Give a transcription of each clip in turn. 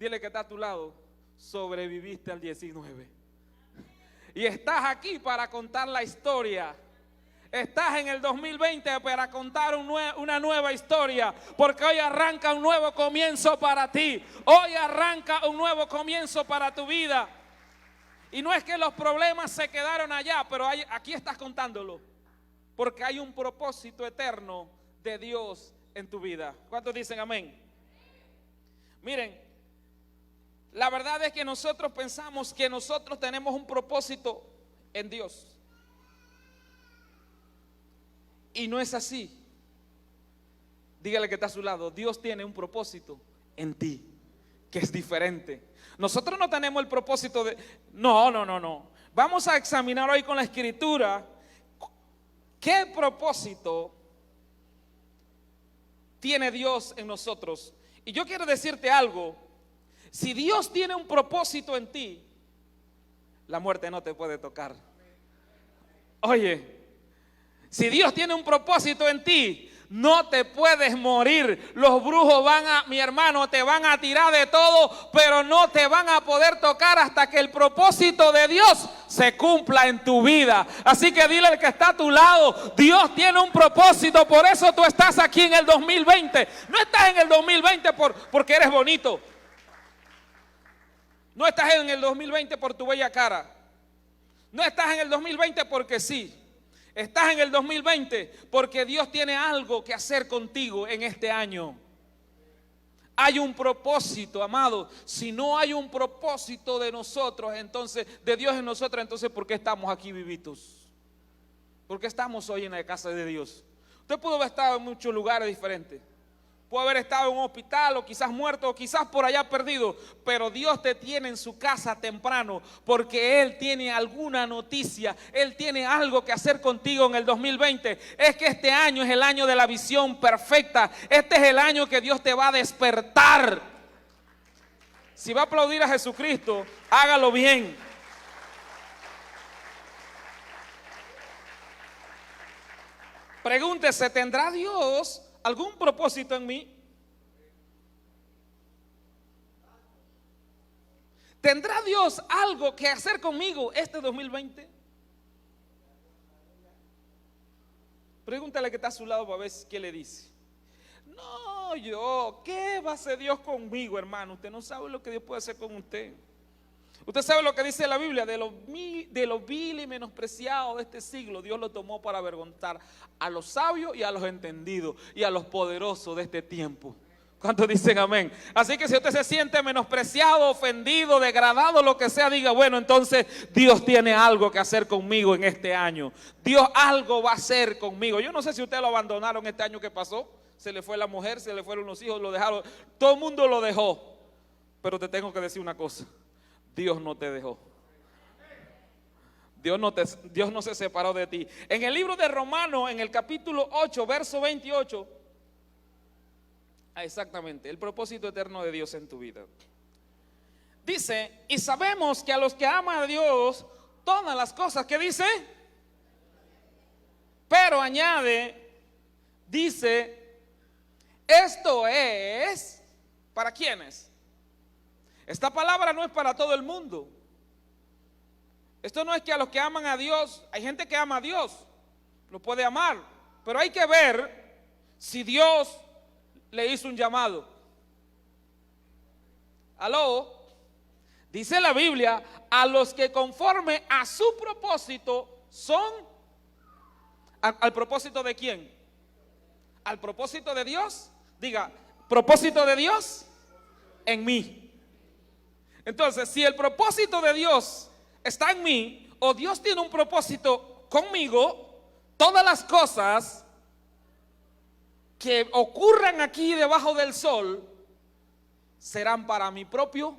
Dile que está a tu lado, sobreviviste al 19. Y estás aquí para contar la historia. Estás en el 2020 para contar una nueva historia, porque hoy arranca un nuevo comienzo para ti. Hoy arranca un nuevo comienzo para tu vida. Y no es que los problemas se quedaron allá, pero aquí estás contándolo, porque hay un propósito eterno de Dios en tu vida. ¿Cuántos dicen amén? Miren, la verdad es que nosotros pensamos que nosotros tenemos un propósito en Dios. Y no es así. Dígale que está a su lado, Dios tiene un propósito en ti, que es diferente. Nosotros no tenemos el propósito de... No. Vamos a examinar hoy con la Escritura qué propósito tiene Dios en nosotros. Y yo quiero decirte algo. Si Dios tiene un propósito en ti, la muerte no te puede tocar. Oye, si Dios tiene un propósito en ti, no te puedes morir. Los brujos mi hermano, te van a tirar de todo, pero no te van a poder tocar hasta que el propósito de Dios se cumpla en tu vida. Así que dile al que está a tu lado, Dios tiene un propósito, por eso tú estás aquí en el 2020. No estás en el 2020 porque eres bonito. No estás en el 2020 por tu bella cara. No estás en el 2020 porque sí. Estás en el 2020 porque Dios tiene algo que hacer contigo en este año. Hay un propósito, amado. Si no hay un propósito de nosotros, entonces, de Dios en nosotros, entonces, ¿por qué estamos aquí vivitos? ¿Por qué estamos hoy en la casa de Dios? Usted pudo haber estado en muchos lugares diferentes. Puede haber estado en un hospital, o quizás muerto, o quizás por allá perdido, pero Dios te tiene en su casa temprano, porque Él tiene alguna noticia, Él tiene algo que hacer contigo en el 2020. Es que este año es el año de la visión perfecta. Este es el año que Dios te va a despertar. Si va a aplaudir a Jesucristo, hágalo bien. Pregúntese, ¿tendrá Dios algún propósito en mí? ¿Tendrá Dios algo que hacer conmigo este 2020? Pregúntale que está a su lado para ver qué le dice. No, ¿qué va a hacer Dios conmigo, hermano? Usted no sabe lo que Dios puede hacer con usted. Usted sabe lo que dice la Biblia, de lo vil y menospreciado de este siglo, Dios lo tomó para avergonzar a los sabios y a los entendidos y a los poderosos de este tiempo. ¿Cuántos dicen amén? Así que si usted se siente menospreciado, ofendido, degradado, lo que sea, diga, bueno, entonces Dios tiene algo que hacer conmigo en este año. Dios algo va a hacer conmigo. Yo no sé si usted lo abandonaron este año que pasó. Se le fue la mujer, se le fueron los hijos, lo dejaron. Todo el mundo lo dejó. Pero te tengo que decir una cosa. Dios no te dejó. Dios no se separó de ti. En el libro de Romanos, en el capítulo 8, verso 28, exactamente, el propósito eterno de Dios en tu vida. Dice, y sabemos que a los que aman a Dios, todas las cosas, ¿qué dice? Pero añade, dice, esto es, ¿para quiénes? Esta palabra no es para todo el mundo. Esto no es que a los que aman a Dios, hay gente que ama a Dios, lo puede amar, pero hay que ver si Dios le hizo un llamado. ¿Aló? Dice la Biblia, a los que conforme a su propósito son, ¿al propósito de quién? ¿Al propósito de Dios? Diga, propósito de Dios en mí. Entonces, si el propósito de Dios está en mí, o Dios tiene un propósito conmigo, todas las cosas que ocurran aquí debajo del sol serán para mi propio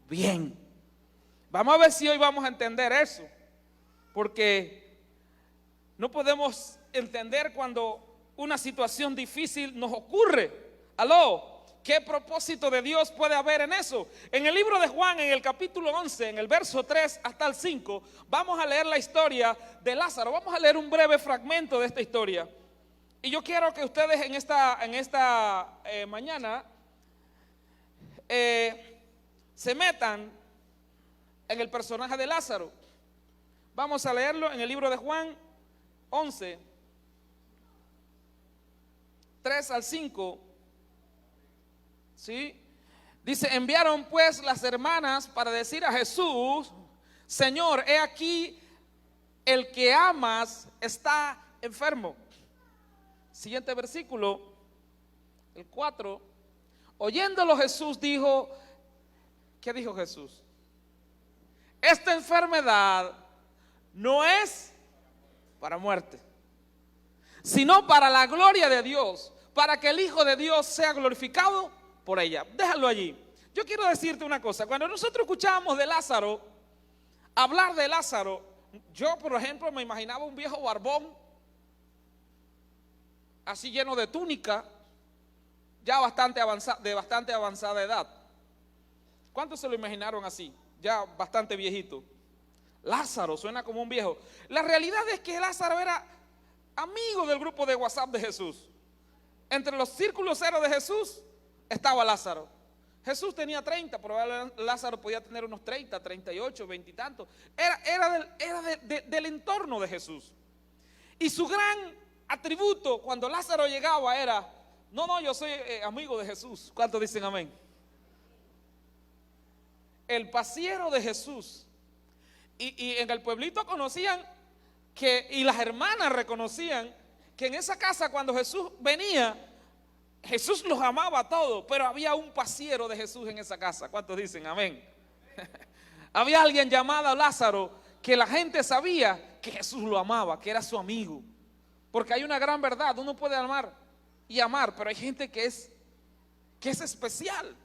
bien. Vamos a ver si hoy vamos a entender eso, porque no podemos entender cuando una situación difícil nos ocurre. ¿Aló? ¿Qué propósito de Dios puede haber en eso? En el libro de Juan, en el capítulo 11, en el verso 3 hasta el 5, vamos a leer la historia de Lázaro. Vamos a leer un breve fragmento de esta historia. Y yo quiero que ustedes en esta mañana se metan en el personaje de Lázaro. Vamos a leerlo en el libro de Juan 11, 3 al 5. ¿Sí? Dice: enviaron pues las hermanas para decir a Jesús: Señor, he aquí el que amas está enfermo. Siguiente versículo, el 4. Oyéndolo Jesús dijo, ¿qué dijo Jesús? Esta enfermedad no es para muerte, sino para la gloria de Dios, para que el Hijo de Dios sea glorificado por ella. Déjalo allí. Yo quiero decirte una cosa. Cuando nosotros escuchábamos de Lázaro, hablar de Lázaro, yo por ejemplo me imaginaba un viejo barbón, así lleno de túnica, ya de bastante avanzada edad. ¿Cuántos se lo imaginaron así? Ya bastante viejito. Lázaro suena como un viejo. La realidad es que Lázaro era amigo del grupo de WhatsApp de Jesús. Entre los círculos cero de Jesús estaba Lázaro. Jesús tenía 30, pero Lázaro podía tener unos 30, 38, 20 y tantos. Era del entorno de Jesús. Y su gran atributo cuando Lázaro llegaba era: no, yo soy amigo de Jesús. ¿Cuántos dicen amén? El pasiero de Jesús. Y en el pueblito conocían y las hermanas reconocían que en esa casa cuando Jesús venía, Jesús los amaba a todos, pero había un pasiero de Jesús en esa casa. ¿Cuántos dicen amén? Había alguien llamado Lázaro que la gente sabía que Jesús lo amaba, que era su amigo. Porque hay una gran verdad: uno puede amar y amar, pero hay gente que es especial.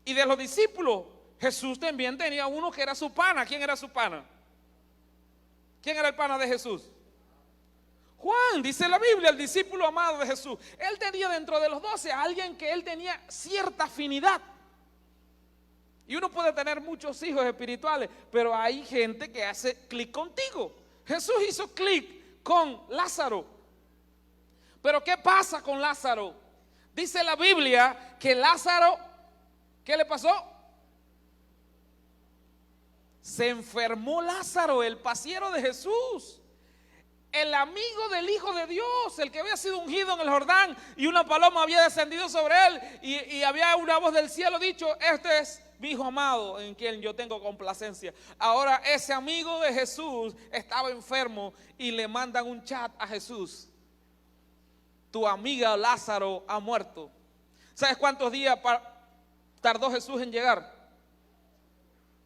Y de los discípulos, Jesús también tenía uno que era su pana. ¿Quién era su pana? ¿Quién era el pana de Jesús? Juan, dice la Biblia, el discípulo amado de Jesús. Él tenía dentro de los 12 a alguien que él tenía cierta afinidad. Y uno puede tener muchos hijos espirituales, pero hay gente que hace clic contigo. Jesús hizo clic con Lázaro. Pero ¿qué pasa con Lázaro? Dice la Biblia que Lázaro, ¿qué le pasó? Se enfermó Lázaro, el pasiero de Jesús, el amigo del Hijo de Dios, el que había sido ungido en el Jordán y una paloma había descendido sobre él y había una voz del cielo dicho: este es mi Hijo amado en quien yo tengo complacencia. Ahora ese amigo de Jesús estaba enfermo y le mandan un chat a Jesús: tu amiga Lázaro ha muerto. ¿Sabes cuántos días tardó Jesús en llegar?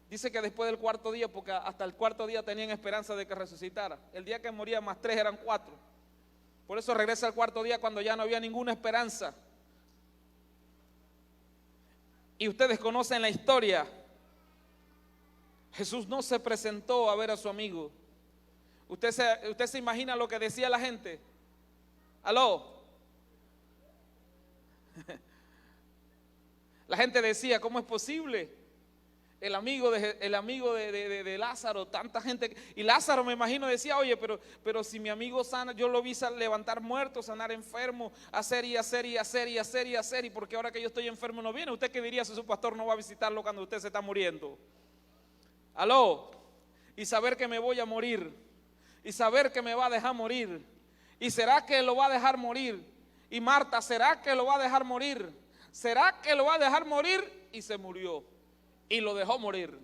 Dice que después del cuarto día, porque hasta el cuarto día tenían esperanza de que resucitara. El día que moría más 3 eran 4. Por eso regresa al cuarto día cuando ya no había ninguna esperanza. Y ustedes conocen la historia. Jesús no se presentó a ver a su amigo. Usted se imagina lo que decía la gente. ¿Aló? La gente decía: ¿cómo es posible? El amigo de Lázaro, tanta gente. Y Lázaro, me imagino, decía: oye, pero si mi amigo sana, yo lo vi levantar muertos, sanar enfermos, hacer y porque ahora que yo estoy enfermo no viene. ¿Usted qué diría si su pastor no va a visitarlo cuando usted se está muriendo? Aló. Y saber que me voy a morir, y saber que me va a dejar morir, y será que lo va a dejar morir. Y Marta, ¿será que lo va a dejar morir? ¿Será que lo va a dejar morir? Y se murió. Y lo dejó morir.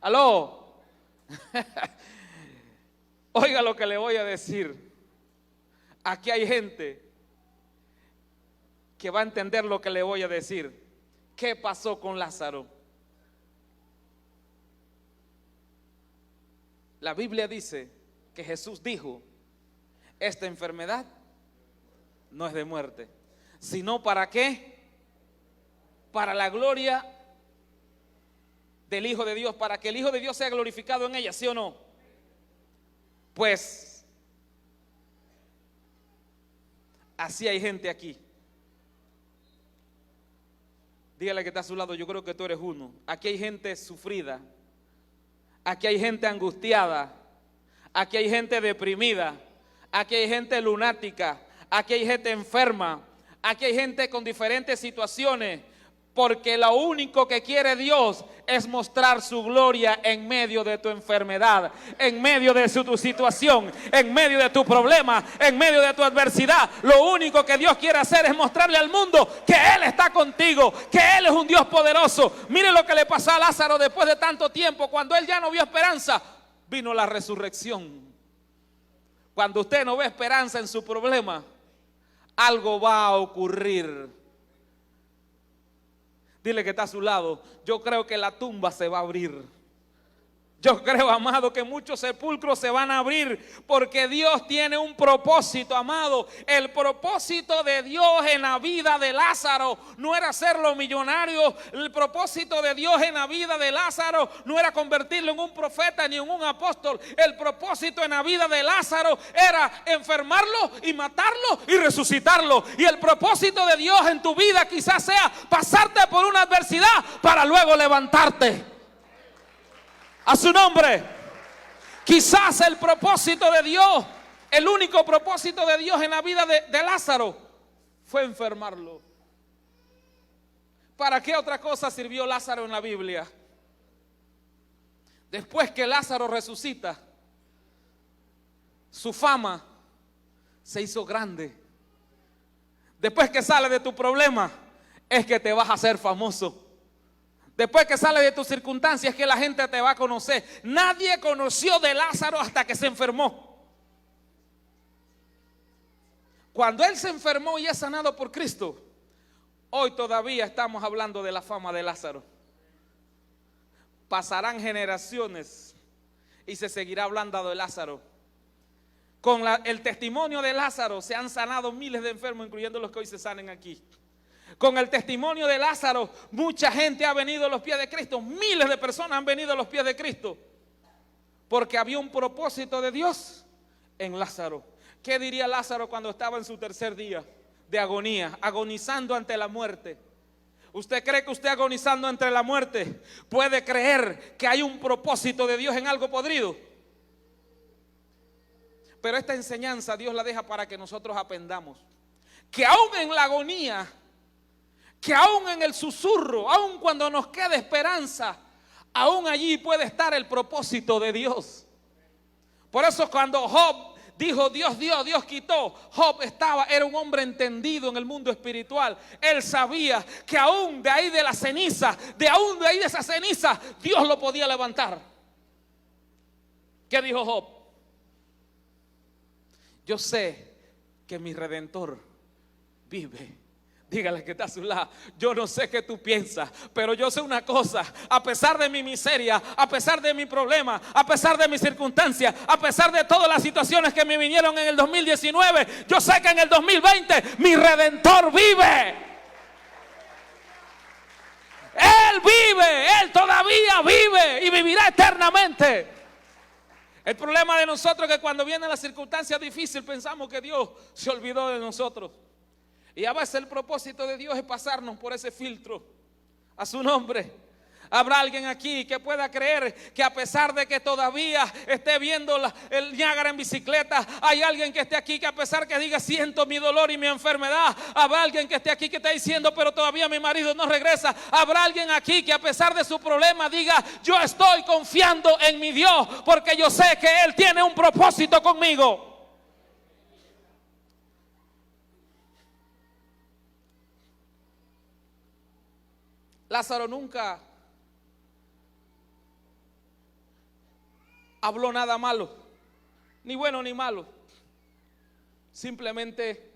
¿Aló? Oiga lo que le voy a decir. Aquí hay gente que va a entender lo que le voy a decir. ¿Qué pasó con Lázaro? La Biblia dice que Jesús dijo: esta enfermedad no es de muerte, sino ¿para qué? Para la gloria del Hijo de Dios, para que el Hijo de Dios sea glorificado en ella, ¿sí o no? Pues así hay gente aquí. Dígale que está a su lado: yo creo que tú eres uno. Aquí hay gente sufrida, aquí hay gente angustiada, aquí hay gente deprimida, aquí hay gente lunática, aquí hay gente enferma, aquí hay gente con diferentes situaciones. Porque lo único que quiere Dios es mostrar su gloria en medio de tu enfermedad, en medio de tu situación, en medio de tu problema, en medio de tu adversidad. Lo único que Dios quiere hacer es mostrarle al mundo que Él está contigo, que Él es un Dios poderoso. Mire lo que le pasó a Lázaro después de tanto tiempo. Cuando él ya no vio esperanza, vino la resurrección. Cuando usted no ve esperanza en su problema, algo va a ocurrir. Dile que está a su lado: yo creo que la tumba se va a abrir. Yo creo, amado, que muchos sepulcros se van a abrir, porque Dios tiene un propósito, amado. El propósito de Dios en la vida de Lázaro no era hacerlo millonario. El propósito de Dios en la vida de Lázaro no era convertirlo en un profeta ni en un apóstol. El propósito en la vida de Lázaro era enfermarlo y matarlo y resucitarlo. Y el propósito de Dios en tu vida quizás sea pasarte por una adversidad para luego levantarte. A su nombre. Quizás el propósito de Dios, el único propósito de Dios en la vida de Lázaro fue enfermarlo. ¿Para qué otra cosa sirvió Lázaro en la Biblia? Después que Lázaro resucita, su fama se hizo grande. Después que sale de tu problema, es que te vas a hacer famoso. Después que sale de tus circunstancias, que la gente te va a conocer. Nadie conoció de Lázaro hasta que se enfermó. Cuando él se enfermó y es sanado por Cristo, hoy todavía estamos hablando de la fama de Lázaro. Pasarán generaciones y se seguirá hablando de Lázaro. Con el testimonio de Lázaro se han sanado miles de enfermos, incluyendo los que hoy se sanen aquí. Con el testimonio de Lázaro, mucha gente ha venido a los pies de Cristo. Miles de personas han venido a los pies de Cristo, porque había un propósito de Dios en Lázaro. ¿Qué diría Lázaro cuando estaba en su tercer día de agonía, agonizando ante la muerte? ¿Usted cree que usted agonizando ante la muerte puede creer que hay un propósito de Dios en algo podrido? Pero esta enseñanza Dios la deja para que nosotros aprendamos que aún en la agonía, que aún en el susurro, aún cuando nos queda esperanza, aún allí puede estar el propósito de Dios. Por eso cuando Job dijo Dios dio, Dios quitó, Job era un hombre entendido en el mundo espiritual. Él sabía que aún de ahí de la ceniza, de esa ceniza, Dios lo podía levantar. ¿Qué dijo Job? Yo sé que mi Redentor vive. Dígale que está a su lado: yo no sé qué tú piensas, pero yo sé una cosa: a pesar de mi miseria, a pesar de mi problema, a pesar de mis circunstancias, a pesar de todas las situaciones que me vinieron en el 2019, yo sé que en el 2020 mi Redentor vive. Él vive, Él todavía vive y vivirá eternamente. El problema de nosotros es que cuando vienen las circunstancias difíciles pensamos que Dios se olvidó de nosotros. Y a veces el propósito de Dios es pasarnos por ese filtro. A su nombre. Habrá alguien aquí que pueda creer que a pesar de que todavía esté viendo el Niágara en bicicleta, hay alguien que esté aquí que a pesar que diga siento mi dolor y mi enfermedad. Habrá alguien que esté aquí que esté diciendo pero todavía mi marido no regresa. Habrá alguien aquí que a pesar de su problema diga yo estoy confiando en mi Dios porque yo sé que Él tiene un propósito conmigo. Lázaro nunca habló nada malo, ni bueno ni malo. Simplemente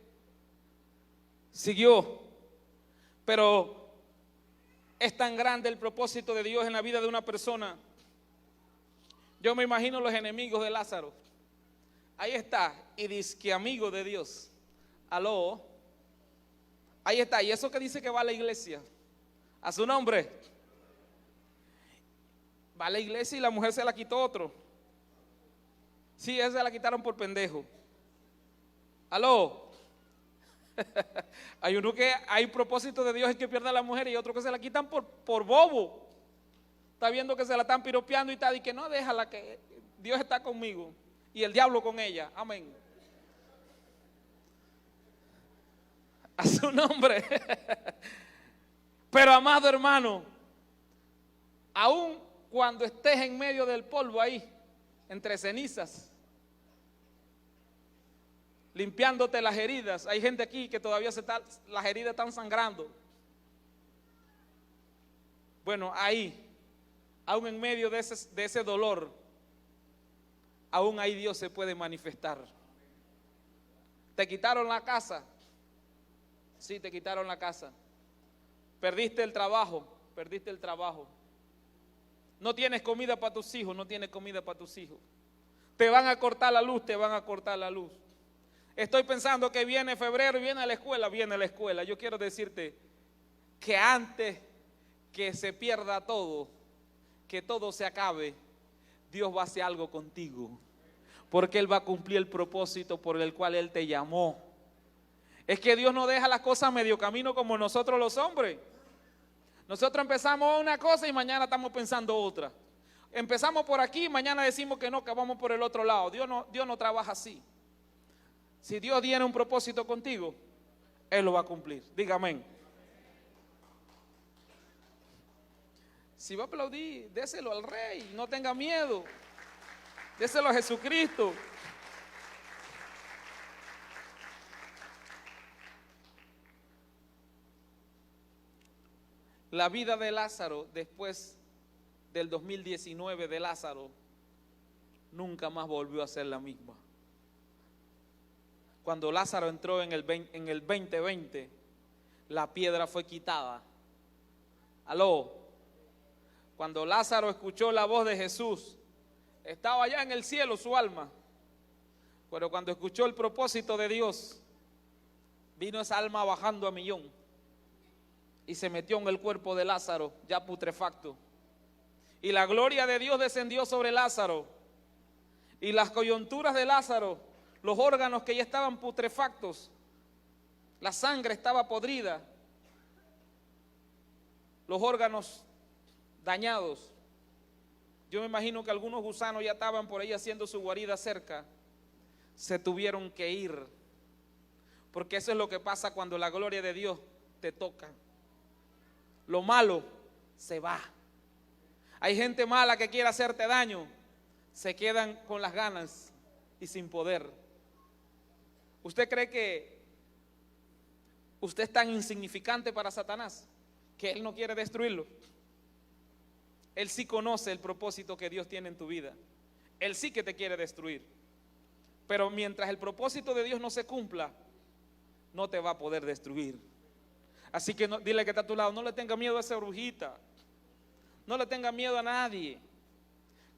siguió. Pero es tan grande el propósito de Dios en la vida de una persona. Yo me imagino los enemigos de Lázaro. Ahí está, y dice que amigo de Dios. Aló. Ahí está, y eso que dice que va a la iglesia. A su nombre. Va a la iglesia y la mujer se la quitó otro. Sí, esa se la quitaron por pendejo. Aló. Hay uno que hay propósito de Dios es que pierda a la mujer y otro que se la quitan por bobo. Está viendo que se la están piropeando y tal, y que no, déjala, que Dios está conmigo y el diablo con ella. Amén. A su nombre. Pero amado hermano, aun cuando estés en medio del polvo ahí, entre cenizas, limpiándote las heridas, hay gente aquí que todavía las heridas están sangrando. Bueno, ahí, aún en medio de ese dolor, aún ahí Dios se puede manifestar. ¿Te quitaron la casa? Sí, te quitaron la casa. Perdiste el trabajo, perdiste el trabajo. No tienes comida para tus hijos, no tienes comida para tus hijos. Te van a cortar la luz, te van a cortar la luz. Estoy pensando que viene febrero y viene la escuela, viene la escuela. Yo quiero decirte que antes que se pierda todo, que todo se acabe, Dios va a hacer algo contigo. Porque Él va a cumplir el propósito por el cual Él te llamó. Es que Dios no deja las cosas a medio camino como nosotros los hombres. Nosotros empezamos una cosa y mañana estamos pensando otra. Empezamos por aquí y mañana decimos que no, que vamos por el otro lado. Dios no trabaja así. Si Dios tiene un propósito contigo, Él lo va a cumplir. Diga amén. Si va a aplaudir, déselo al Rey, no tenga miedo. Déselo a Jesucristo. La vida de Lázaro después del 2019 de Lázaro nunca más volvió a ser la misma. Cuando Lázaro entró en el 2020, la piedra fue quitada. Aló. Cuando Lázaro escuchó la voz de Jesús, estaba allá en el cielo su alma. Pero cuando escuchó el propósito de Dios, vino esa alma bajando a millón y se metió en el cuerpo de Lázaro, ya putrefacto. Y la gloria de Dios descendió sobre Lázaro. Y las coyunturas de Lázaro, los órganos que ya estaban putrefactos, la sangre estaba podrida, los órganos dañados. Yo me imagino que algunos gusanos ya estaban por ahí haciendo su guarida cerca. Se tuvieron que ir. Porque eso es lo que pasa cuando la gloria de Dios te toca. Lo malo se va. Hay gente mala que quiere hacerte daño. Se quedan con las ganas y sin poder. ¿Usted cree que usted es tan insignificante para Satanás que él no quiere destruirlo? Él sí conoce el propósito que Dios tiene en tu vida. Él sí que te quiere destruir. Pero mientras el propósito de Dios no se cumpla, no te va a poder destruir. Así que dile que está a tu lado, no le tenga miedo a esa brujita. No le tenga miedo a nadie.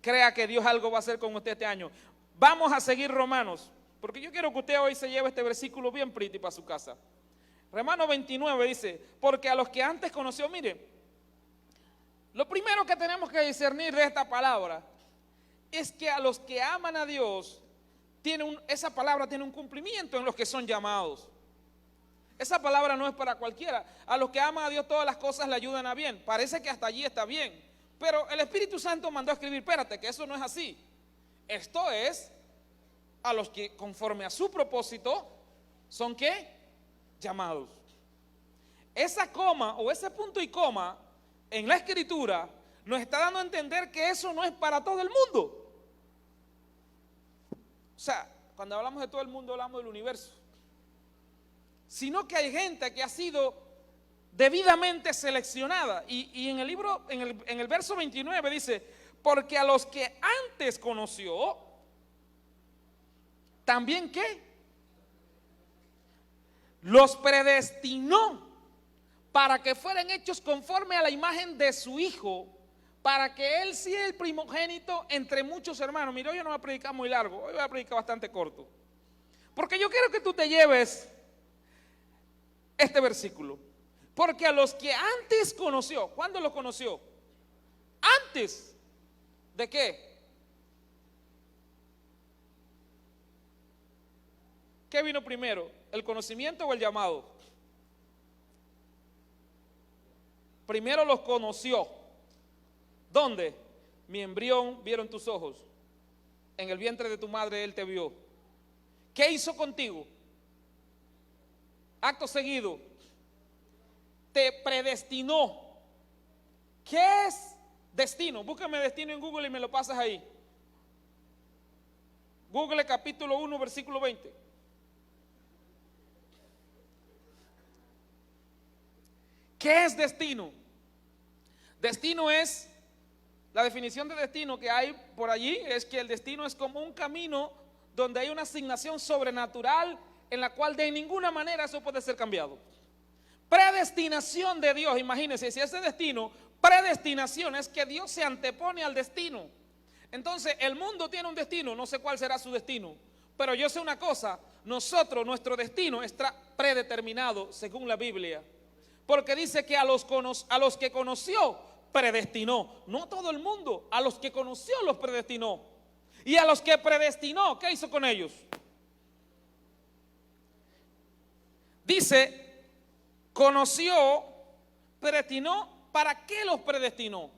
Crea que Dios algo va a hacer con usted este año. Vamos a seguir Romanos, porque yo quiero que usted hoy se lleve este versículo bien pretty para su casa. Romanos 29 dice, porque a los que antes conoció, mire, lo primero que tenemos que discernir de esta palabra es que a los que aman a Dios, esa palabra tiene un cumplimiento en los que son llamados. Esa palabra no es para cualquiera. A los que aman a Dios todas las cosas le ayudan a bien. Parece que hasta allí está bien. Pero el Espíritu Santo mandó a escribir, espérate, que eso no es así. Esto es a los que conforme a su propósito son ¿qué? Llamados. Esa coma o ese punto y coma en la Escritura nos está dando a entender que eso no es para todo el mundo. O sea, cuando hablamos de todo el mundo hablamos del universo. Sino que hay gente que ha sido debidamente seleccionada. Y en el libro, en el verso 29 dice, porque a los que antes conoció, también ¿qué? Los predestinó para que fueran hechos conforme a la imagen de su Hijo, para que Él sea el primogénito entre muchos hermanos. Mira, hoy yo no voy a predicar muy largo, hoy voy a predicar bastante corto. Porque yo quiero que tú te lleves este versículo. Porque a los que antes conoció, ¿cuándo los conoció? Antes de qué? ¿Qué vino primero? ¿El conocimiento o el llamado? Primero los conoció. ¿Dónde? Mi embrión vieron tus ojos. En el vientre de tu madre Él te vio. ¿Qué hizo contigo? Acto seguido, te predestinó. ¿Qué es destino? Búscame destino en Google y me lo pasas ahí. Google capítulo 1, versículo 20. ¿Qué es destino? Destino es, la definición de destino que hay por allí es que el destino es como un camino donde hay una asignación sobrenatural en la cual de ninguna manera eso puede ser cambiado. Predestinación de Dios, imagínense, si ese destino, predestinación es que Dios se antepone al destino. Entonces el mundo tiene un destino, no sé cuál será su destino, pero yo sé una cosa, nuestro destino está predeterminado según la Biblia, porque dice que a los que conoció, predestinó. No a todo el mundo, a los que conoció los predestinó. Y a los que predestinó, ¿qué hizo con ellos? Dice, conoció, predestinó. ¿Para qué los predestinó?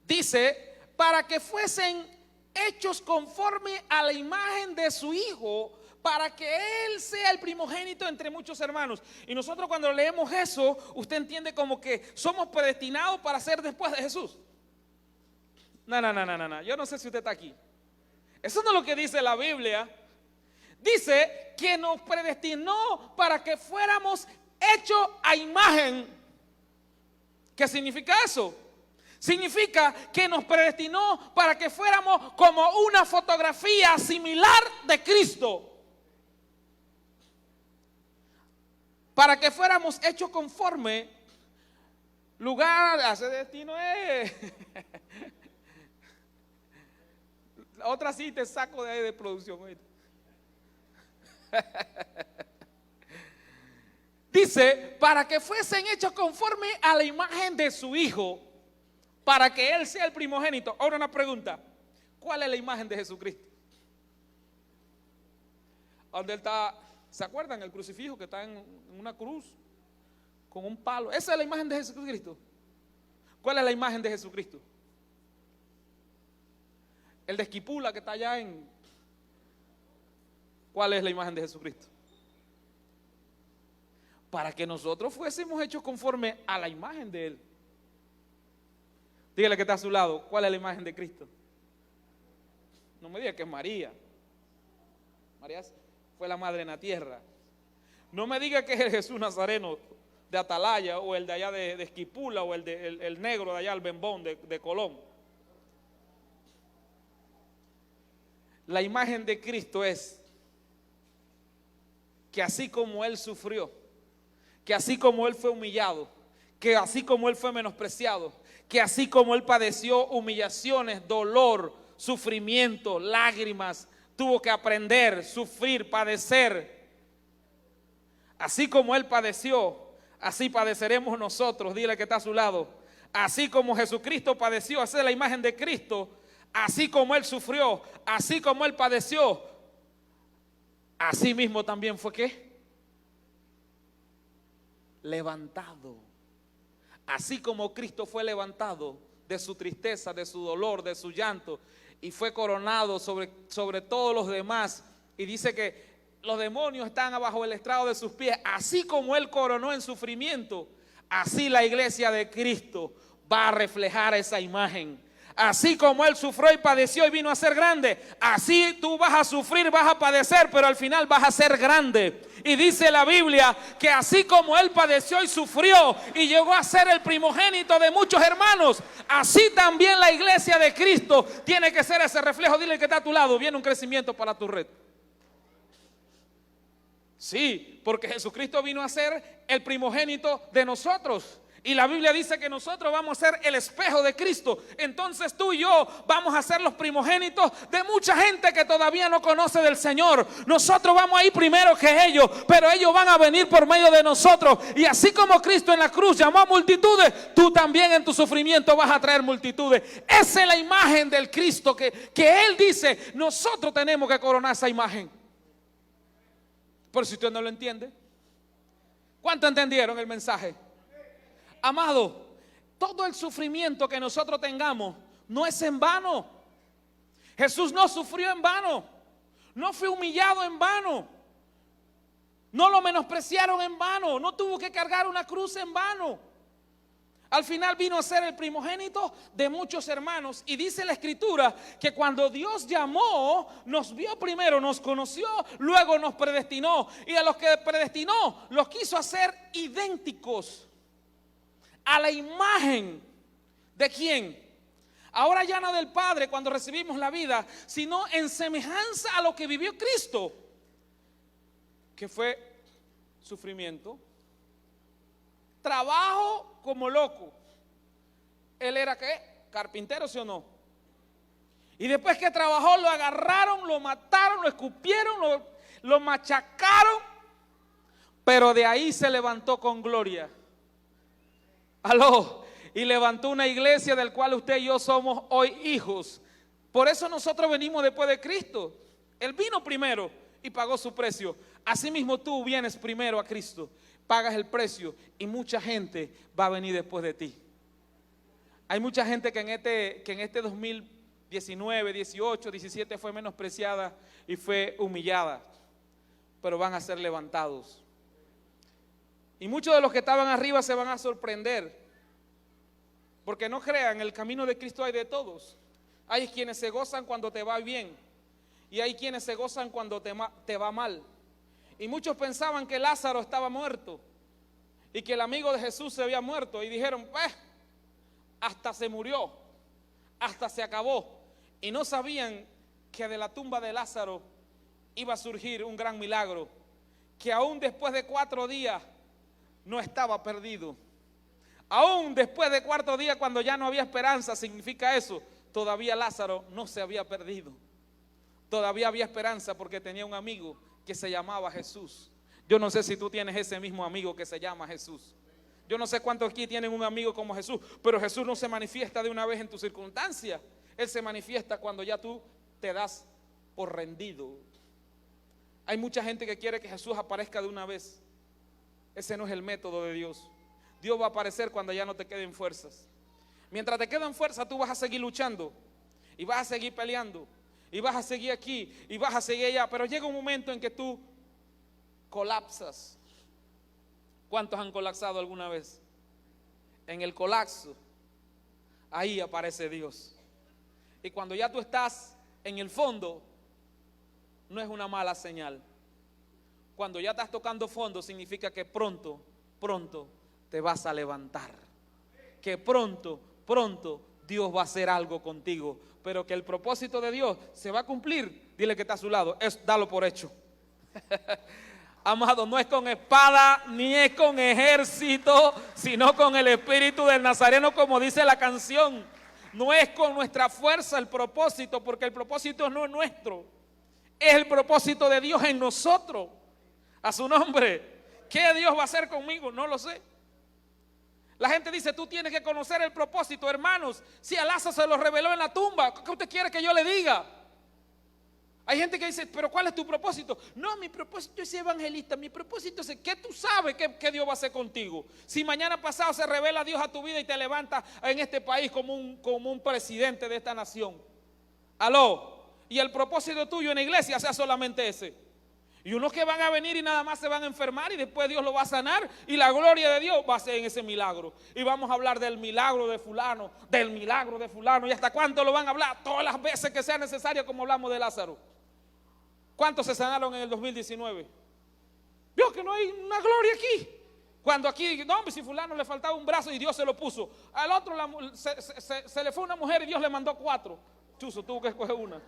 Dice, para que fuesen hechos conforme a la imagen de su Hijo, para que Él sea el primogénito entre muchos hermanos. Y nosotros cuando leemos eso, usted entiende como que somos predestinados para ser después de Jesús. No, yo no sé si usted está aquí. Eso no es lo que dice la Biblia. Dice que nos predestinó para que fuéramos hechos a imagen. ¿Qué significa eso? Significa que nos predestinó para que fuéramos como una fotografía similar de Cristo. Para que fuéramos hechos conforme lugar, ese destino es. La otra sí te saco de ahí de producción. Dice, para que fuesen hechos conforme a la imagen de su Hijo, para que Él sea el primogénito. Ahora una pregunta, ¿cuál es la imagen de Jesucristo? ¿Dónde Él está? ¿Se acuerdan? El crucifijo que está en una cruz con un palo. Esa es la imagen de Jesucristo. ¿Cuál es la imagen de Jesucristo? El de Esquipula que está allá en... ¿Cuál es la imagen de Jesucristo? Para que nosotros fuésemos hechos conforme a la imagen de Él. Dígale que está a su lado, ¿cuál es la imagen de Cristo? No me diga que es María. María fue la madre en la tierra. No me diga que es el Jesús Nazareno de Atalaya, o el de allá de Esquipula, o el negro de allá, el Bembón de Colón. La imagen de Cristo es que así como Él sufrió, que así como Él fue humillado, que así como Él fue menospreciado, que así como Él padeció humillaciones, dolor, sufrimiento, lágrimas, tuvo que aprender, sufrir, padecer. Así como Él padeció, así padeceremos nosotros. Dile que está a su lado. Así como Jesucristo padeció, esa es la imagen de Cristo. Así como Él sufrió, así como Él padeció, así mismo también fue ¿qué? Levantado. Así como Cristo fue levantado de su tristeza, de su dolor, de su llanto, y fue coronado sobre todos los demás, y dice que los demonios están abajo del estrado de sus pies. Así como Él coronó en sufrimiento, así la iglesia de Cristo va a reflejar esa imagen. Así como Él sufrió y padeció y vino a ser grande, así tú vas a sufrir, vas a padecer, pero al final vas a ser grande. Y dice la Biblia que así como Él padeció y sufrió y llegó a ser el primogénito de muchos hermanos, así también la iglesia de Cristo tiene que ser ese reflejo. Dile que está a tu lado, viene un crecimiento para tu red. Sí, porque Jesucristo vino a ser el primogénito de nosotros. Y la Biblia dice que nosotros vamos a ser el espejo de Cristo. Entonces tú y yo vamos a ser los primogénitos de mucha gente que todavía no conoce del Señor. Nosotros vamos a ir primero que ellos, pero ellos van a venir por medio de nosotros. Y así como Cristo en la cruz llamó a multitudes, tú también en tu sufrimiento vas a traer multitudes. Esa es la imagen del Cristo que Él dice, nosotros tenemos que coronar esa imagen. Por si usted no lo entiende. ¿Cuánto entendieron el mensaje? Amado, todo el sufrimiento que nosotros tengamos no es en vano. Jesús no sufrió en vano, no fue humillado en vano. No lo menospreciaron en vano, no tuvo que cargar una cruz en vano. Al final vino a ser el primogénito de muchos hermanos. Y dice la Escritura que cuando Dios llamó, nos vio primero, nos conoció, luego nos predestinó. Y a los que predestinó, los quiso hacer idénticos a la imagen de ¿quién? Ahora ya no del Padre cuando recibimos la vida, sino en semejanza a lo que vivió Cristo, que fue sufrimiento, trabajo como loco. Él era ¿qué? Carpintero, ¿sí o no? Y después que trabajó, lo agarraron, lo mataron, lo escupieron, lo machacaron, pero de ahí se levantó con gloria. Aló. Y levantó una iglesia del cual usted y yo somos hoy hijos. Por eso nosotros venimos después de Cristo. Él vino primero y pagó su precio. Asimismo tú vienes primero a Cristo, pagas el precio y mucha gente va a venir después de ti. Hay mucha gente que en este 2019, 18, 17 fue menospreciada y fue humillada, pero van a ser levantados. Y muchos de los que estaban arriba se van a sorprender, porque no crean, el camino de Cristo hay de todos. Hay quienes se gozan cuando te va bien y hay quienes se gozan cuando te va mal. Y muchos pensaban que Lázaro estaba muerto y que el amigo de Jesús se había muerto y dijeron, pues, hasta se murió, hasta se acabó. Y no sabían que de la tumba de Lázaro iba a surgir un gran milagro, que aún después de 4 días no estaba perdido. Aún después de 4 días, cuando ya no había esperanza, significa eso, todavía Lázaro no se había perdido. Todavía había esperanza porque tenía un amigo que se llamaba Jesús. Yo no sé si tú tienes ese mismo amigo que se llama Jesús. Yo no sé cuántos aquí tienen un amigo como Jesús, pero Jesús no se manifiesta de una vez en tu circunstancia. Él se manifiesta cuando ya tú te das por rendido. Hay mucha gente que quiere que Jesús aparezca de una vez. Ese no es el método de Dios. Dios va a aparecer cuando ya no te queden fuerzas. Mientras te quedan fuerzas, tú vas a seguir luchando y vas a seguir peleando y vas a seguir aquí y vas a seguir allá, pero llega un momento en que tú colapsas. ¿Cuántos han colapsado alguna vez? En el colapso, ahí aparece Dios. Y cuando ya tú estás en el fondo, no es una mala señal. Cuando ya estás tocando fondo, significa que pronto te vas a levantar. Que pronto Dios va a hacer algo contigo. Pero que el propósito de Dios se va a cumplir. Dile que está a su lado, dalo por hecho. Amado, no es con espada ni es con ejército, sino con el espíritu del Nazareno, como dice la canción. No es con nuestra fuerza el propósito, porque el propósito no es nuestro, es el propósito de Dios en nosotros. A su nombre. ¿Qué Dios va a hacer conmigo? No lo sé. La gente dice, tú tienes que conocer el propósito. Hermanos, si a Lázaro se lo reveló en la tumba, ¿qué usted quiere que yo le diga? Hay gente que dice, pero ¿cuál es tu propósito? No, mi propósito es ser evangelista. Mi propósito es que tú sabes que Dios va a hacer contigo. Si mañana pasado se revela Dios a tu vida y te levanta en este país como un presidente de esta nación. Aló. Y el propósito tuyo en la iglesia sea solamente ese. Y unos que van a venir y nada más se van a enfermar y después Dios lo va a sanar y la gloria de Dios va a ser en ese milagro. Y vamos a hablar del milagro de fulano, del milagro de fulano. ¿Y hasta cuánto lo van a hablar? Todas las veces que sea necesario, como hablamos de Lázaro. ¿Cuántos se sanaron en el 2019? Vio que no hay una gloria aquí. Cuando aquí, no, hombre, si fulano le faltaba un brazo y Dios se lo puso. Al otro se le fue una mujer y Dios le mandó 4. Chuzo, tuvo que escoger una.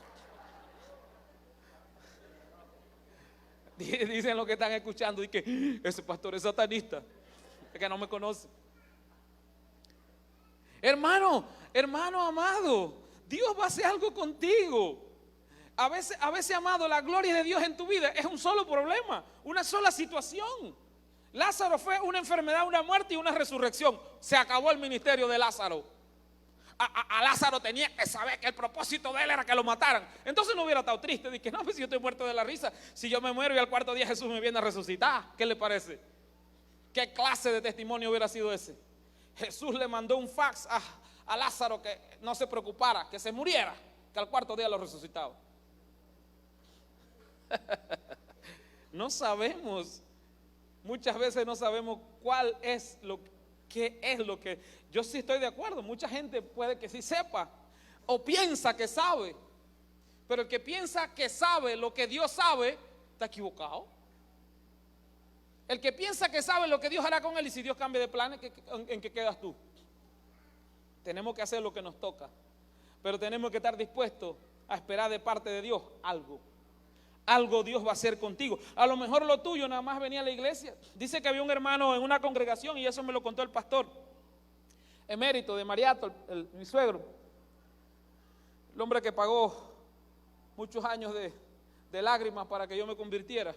Dicen los que están escuchando y que ese pastor es satanista, es que no me conoce. Hermano amado, Dios va a hacer algo contigo. A veces, amado, la gloria de Dios en tu vida es un solo problema, una sola situación. Lázaro fue una enfermedad, una muerte y una resurrección. Se acabó el ministerio de Lázaro. A Lázaro tenía que saber que el propósito de él era que lo mataran. Entonces no hubiera estado triste. Dije, no, pues si yo estoy muerto de la risa. Si yo me muero y al 4º día Jesús me viene a resucitar, ¿qué le parece? ¿Qué clase de testimonio hubiera sido ese? Jesús le mandó un fax a Lázaro que no se preocupara, que se muriera, que al 4º día lo resucitaba. No sabemos muchas veces no sabemos cuál es qué es lo que, yo sí estoy de acuerdo, mucha gente puede que sí sepa o piensa que sabe, pero el que piensa que sabe lo que Dios sabe, está equivocado. El que piensa que sabe lo que Dios hará con él, y si Dios cambia de planes, ¿en qué quedas tú? Tenemos que hacer lo que nos toca, pero tenemos que estar dispuestos a esperar de parte de Dios algo. Algo Dios va a hacer contigo. A lo mejor lo tuyo nada más venía a la iglesia. Dice que había un hermano en una congregación, y eso me lo contó el pastor emérito de Mariato, mi suegro, el hombre que pagó muchos años de lágrimas para que yo me convirtiera,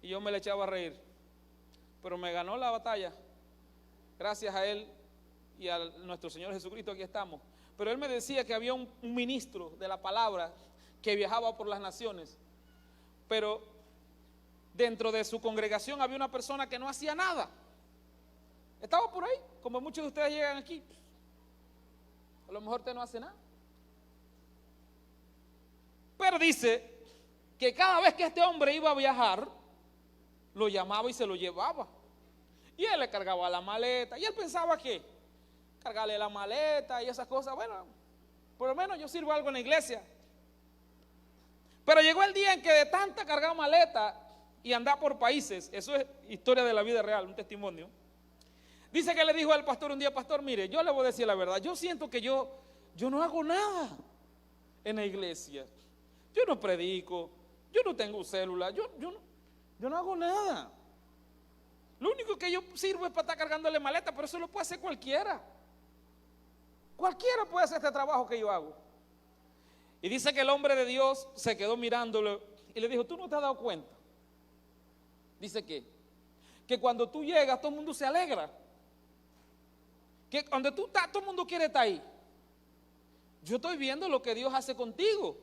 y yo me le echaba a reír, pero me ganó la batalla. Gracias a él y a nuestro Señor Jesucristo aquí estamos. Pero él me decía que había un ministro de la palabra que viajaba por las naciones, pero dentro de su congregación había una persona que no hacía nada. Estaba por ahí, como muchos de ustedes llegan aquí. A lo mejor usted no hace nada. Pero dice que cada vez que este hombre iba a viajar, lo llamaba y se lo llevaba. Y él le cargaba la maleta. Y él pensaba que cargarle la maleta y esas cosas, bueno, por lo menos yo sirvo algo en la iglesia. Pero llegó el día en que de tanta cargar maleta y andar por países, eso es historia de la vida real, un testimonio. Dice que le dijo al pastor un día: pastor, mire, yo le voy a decir la verdad, yo siento que yo no hago nada en la iglesia. Yo no predico, yo no tengo célula, yo no hago nada. Lo único que yo sirvo es para estar cargándole maleta, pero eso lo puede hacer cualquiera. Cualquiera puede hacer este trabajo que yo hago. Y dice que el hombre de Dios se quedó mirándolo y le dijo: ¿tú no te has dado cuenta? Dice que cuando tú llegas todo el mundo se alegra. Que cuando tú estás todo el mundo quiere estar ahí. Yo estoy viendo lo que Dios hace contigo.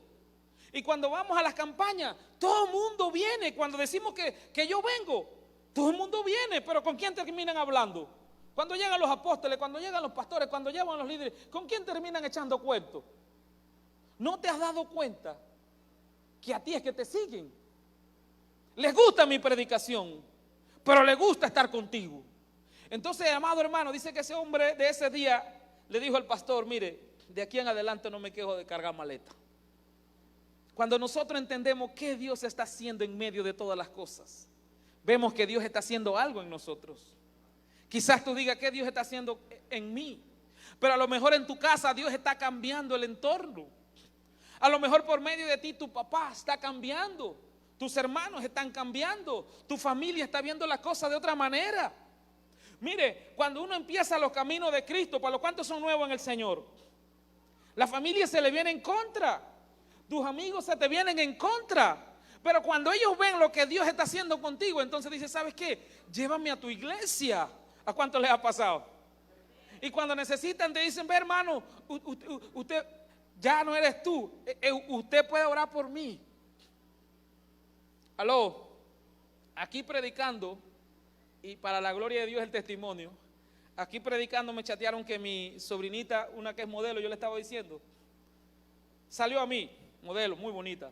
Y cuando vamos a las campañas, todo el mundo viene. Cuando decimos que yo vengo, todo el mundo viene. Pero ¿con quién terminan hablando? Cuando llegan los apóstoles, cuando llegan los pastores, cuando llegan los líderes, ¿con quién terminan echando cuentos? ¿No te has dado cuenta que a ti es que te siguen? Les gusta mi predicación, pero les gusta estar contigo. Entonces, amado hermano, dice que ese hombre de ese día le dijo al pastor: mire, de aquí en adelante no me quejo de cargar maleta. Cuando nosotros entendemos qué Dios está haciendo en medio de todas las cosas, vemos que Dios está haciendo algo en nosotros. Quizás tú digas: ¿qué Dios está haciendo en mí? Pero a lo mejor en tu casa Dios está cambiando el entorno. A lo mejor por medio de ti tu papá está cambiando, tus hermanos están cambiando, tu familia está viendo las cosas de otra manera. Mire, cuando uno empieza los caminos de Cristo, para los cuantos son nuevos en el Señor, la familia se le viene en contra, tus amigos se te vienen en contra. Pero cuando ellos ven lo que Dios está haciendo contigo, entonces dice: ¿sabes qué? Llévame a tu iglesia. ¿A cuánto les ha pasado? Y cuando necesitan te dicen: ve, hermano, usted ya no eres tú, usted puede orar por mí. Aló, aquí predicando, y para la gloria de Dios el testimonio, aquí predicando me chatearon que mi sobrinita, una que es modelo, yo le estaba diciendo, salió a mí, modelo, muy bonita,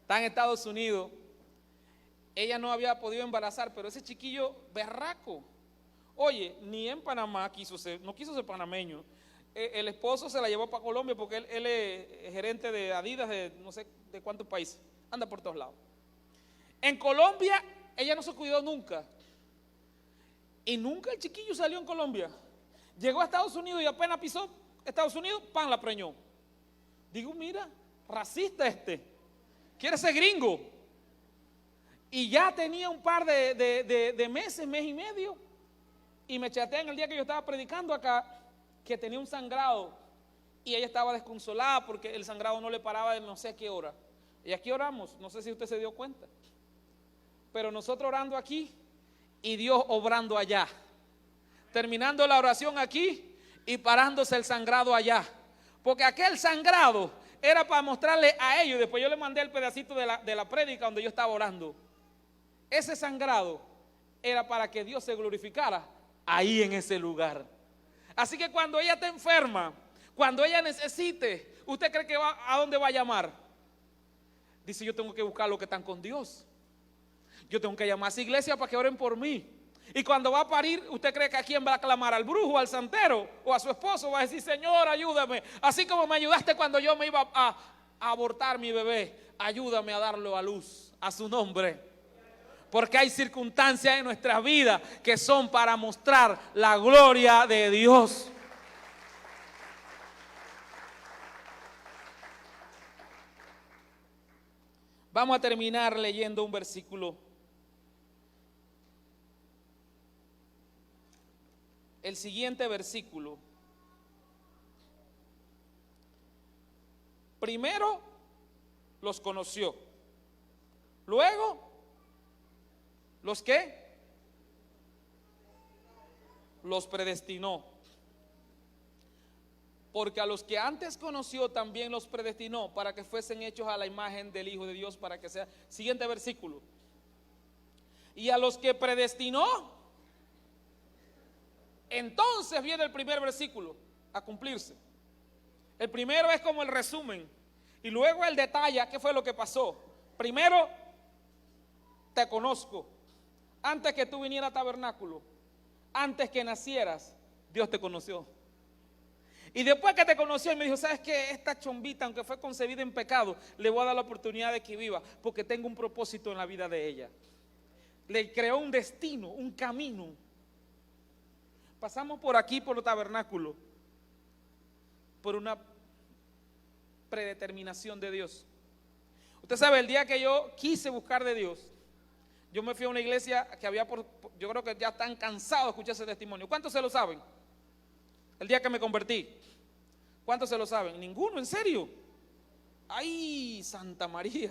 está en Estados Unidos. Ella no había podido embarazar, pero ese chiquillo berraco, oye, ni en Panamá no quiso ser panameño. El esposo se la llevó para Colombia porque él es gerente de Adidas de no sé de cuántos países, anda por todos lados. En Colombia ella no se cuidó nunca, y nunca el chiquillo salió en Colombia. Llegó a Estados Unidos y apenas pisó Estados Unidos, pan, la preñó. Digo: mira, racista quiere ser gringo. Y ya tenía un par de meses, mes y medio, y me chatean el día que yo estaba predicando acá que tenía un sangrado, y ella estaba desconsolada porque el sangrado no le paraba de no sé a qué hora. Y aquí oramos, no sé si usted se dio cuenta, pero nosotros orando aquí y Dios obrando allá, terminando la oración aquí y parándose el sangrado allá, porque aquel sangrado era para mostrarle a ellos. Después yo le mandé el pedacito de la prédica donde yo estaba orando. Ese sangrado era para que Dios se glorificara ahí en ese lugar. Así que cuando ella está enferma, cuando ella necesite, ¿usted cree que a dónde va a llamar? Dice: yo tengo que buscar los que están con Dios. Yo tengo que llamar a esa iglesia para que oren por mí. Y cuando va a parir, ¿usted cree que a quién va a clamar? ¿Al brujo, al santero o a su esposo? Va a decir, Señor, ayúdame. Así como me ayudaste cuando yo me iba a abortar mi bebé, ayúdame a darlo a luz, a su nombre. Porque hay circunstancias en nuestra vida que son para mostrar la gloria de Dios. Vamos a terminar leyendo un versículo. El siguiente versículo. Primero los conoció. Luego, ¿los qué? Los predestinó. Porque a los que antes conoció también los predestinó para que fuesen hechos a la imagen del Hijo de Dios, para que sea. Siguiente versículo. Y a los que predestinó, entonces viene el primer versículo a cumplirse. El primero es como el resumen y luego el detalle, ¿qué fue lo que pasó? Primero, te conozco. Antes que tú vinieras al tabernáculo, antes que nacieras, Dios te conoció. Y después que te conoció, Él me dijo, ¿sabes qué? Esta chombita, aunque fue concebida en pecado, le voy a dar la oportunidad de que viva, porque tengo un propósito en la vida de ella. Le creó un destino, un camino. Pasamos por aquí, por el tabernáculo, por una predeterminación de Dios. Usted sabe, el día que yo quise buscar de Dios, yo me fui a una iglesia que había, yo creo que ya están cansados de escuchar ese testimonio. ¿Cuántos se lo saben? El día que me convertí. ¿Cuántos se lo saben? Ninguno, en serio. ¡Ay, Santa María!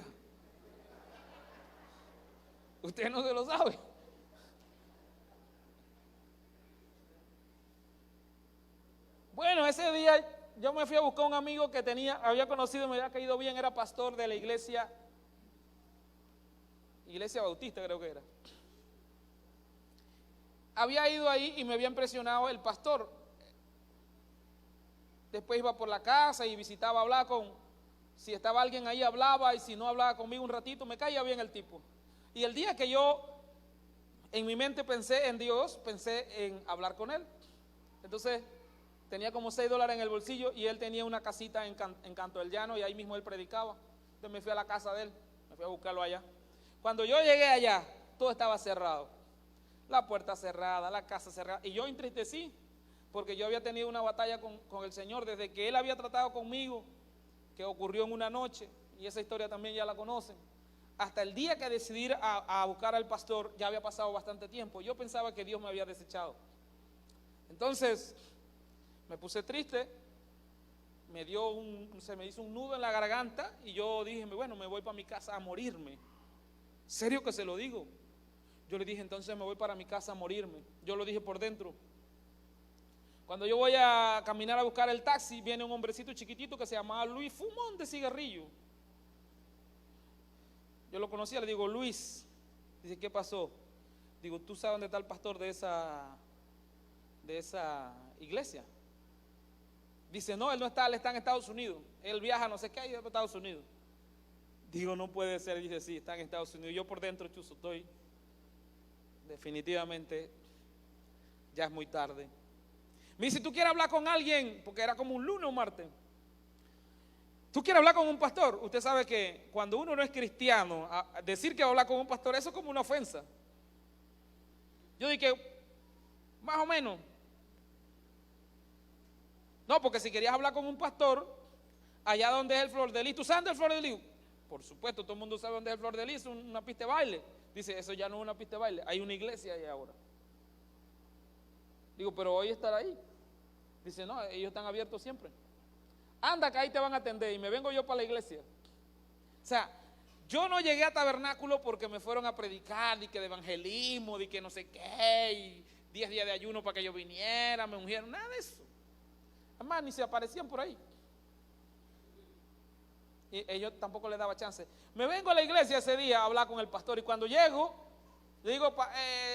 Usted no se lo sabe. Bueno, ese día yo me fui a buscar a un amigo que había conocido, me había caído bien, era pastor de la iglesia Bautista, creo que era. Había ido ahí y me había impresionado el pastor. Después iba por la casa y visitaba, hablaba si estaba alguien ahí hablaba, y si no hablaba conmigo un ratito, me caía bien el tipo. Y el día que yo en mi mente pensé en Dios, pensé en hablar con él. Entonces tenía como $6 en el bolsillo y él tenía una casita en Canto del Llano y ahí mismo él predicaba. Entonces me fui a la casa de él, me fui a buscarlo allá. Cuando yo llegué allá, todo estaba cerrado. La puerta cerrada, la casa cerrada. Y yo entristecí porque yo había tenido una batalla con el Señor desde que Él había tratado conmigo, que ocurrió en una noche, y esa historia también ya la conocen. Hasta el día que decidí ir a buscar al pastor, ya había pasado bastante tiempo. Yo pensaba que Dios me había desechado. Entonces me puse triste, se me hizo un nudo en la garganta y yo dije, bueno, me voy para mi casa a morirme. Serio que se lo digo. Yo le dije, entonces me voy para mi casa a morirme. Yo lo dije por dentro. Cuando yo voy a caminar a buscar el taxi, viene un hombrecito chiquitito que se llamaba Luis, fumón de cigarrillo. Yo lo conocía, le digo, Luis. Dice, ¿qué pasó? Digo, ¿tú sabes dónde está el pastor de esa iglesia? Dice, no, él no está, él está en Estados Unidos. Él viaja no sé qué, en Estados Unidos. Digo, no puede ser. Dice, sí, está en Estados Unidos. Yo por dentro, chuzo, estoy definitivamente, ya es muy tarde. Me dice, ¿tú quieres hablar con alguien? Porque era como un lunes o un martes. ¿Tú quieres hablar con un pastor? Usted sabe que cuando uno no es cristiano, decir que va a hablar con un pastor, eso es como una ofensa. Yo dije, más o menos. No, porque si querías hablar con un pastor, allá donde es el Flor de Lis, ¿tú sabes dónde es el Flor de Lis? Por supuesto, todo el mundo sabe dónde es el Flor de Lis, es una pista de baile. Dice, eso ya no es una pista de baile, hay una iglesia ahí ahora. Digo, pero hoy estará ahí. Dice, no, ellos están abiertos siempre. Anda, que ahí te van a atender y me vengo yo para la iglesia. O sea, yo no llegué a tabernáculo porque me fueron a predicar, y que de evangelismo, y que no sé qué, y 10 días de ayuno para que yo viniera, me ungieron, nada de eso. Además, ni se aparecían por ahí. Y ellos tampoco les daba chance. Me vengo a la iglesia ese día a hablar con el pastor y cuando llego, le digo,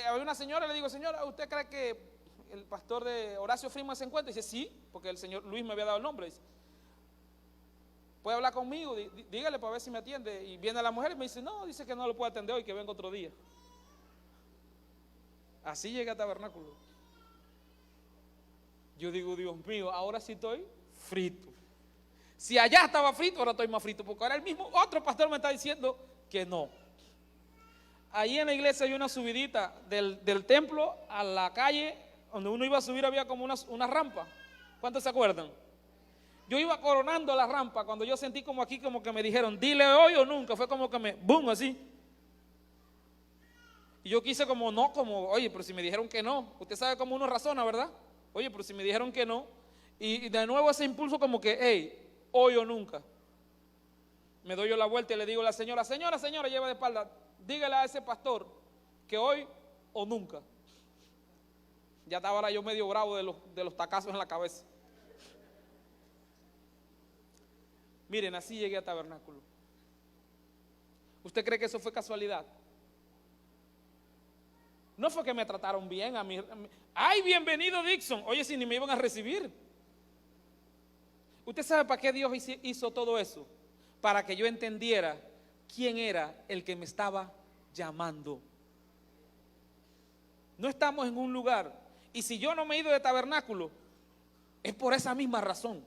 había una señora, le digo, señora, ¿usted cree que el pastor de Horacio Freeman se encuentra? Y dice, sí, porque el señor Luis me había dado el nombre. Dice, ¿Puede hablar conmigo? Dígale para ver si me atiende. Y viene la mujer y me dice, no, dice que no lo puede atender hoy, que venga otro día. Así llegué al tabernáculo. Yo digo, Dios mío, ahora sí estoy frito. Si allá estaba frito, ahora estoy más frito, porque ahora el mismo otro pastor me está diciendo que no. Ahí en la iglesia hay una subidita del templo a la calle, donde uno iba a subir había como una rampa. ¿Cuántos se acuerdan? Yo iba coronando la rampa cuando yo sentí como aquí, como que me dijeron, dile hoy o nunca. Fue como que me, boom, así. Y yo quise como no, como, oye, pero si me dijeron que no. Usted sabe cómo uno razona, ¿verdad? Oye, pero si me dijeron que no. Y de nuevo ese impulso como que, hey, hoy o nunca. Me doy yo la vuelta y le digo a la señora, señora, lleva de espalda, dígale a ese pastor que hoy o nunca. Ya estaba ahora yo medio bravo de los tacazos en la cabeza. Miren, así llegué a tabernáculo. ¿Usted cree que eso fue casualidad? No fue que me trataron bien a mí. ¡Ay, bienvenido Dixon! Oye, si ni me iban a recibir. ¿Usted sabe para qué Dios hizo todo eso? Para que yo entendiera quién era el que me estaba llamando. No estamos en un lugar. Y si yo no me he ido de tabernáculo, es por esa misma razón.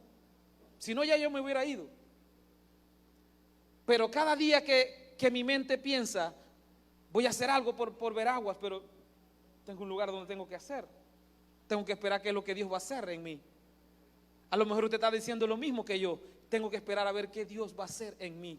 Si no, ya yo me hubiera ido. Pero cada día que mi mente piensa, voy a hacer algo por Veraguas, pero tengo un lugar donde tengo que hacer. Tengo que esperar qué es lo que Dios va a hacer en mí. A lo mejor usted está diciendo lo mismo que yo. Tengo que esperar a ver qué Dios va a hacer en mí.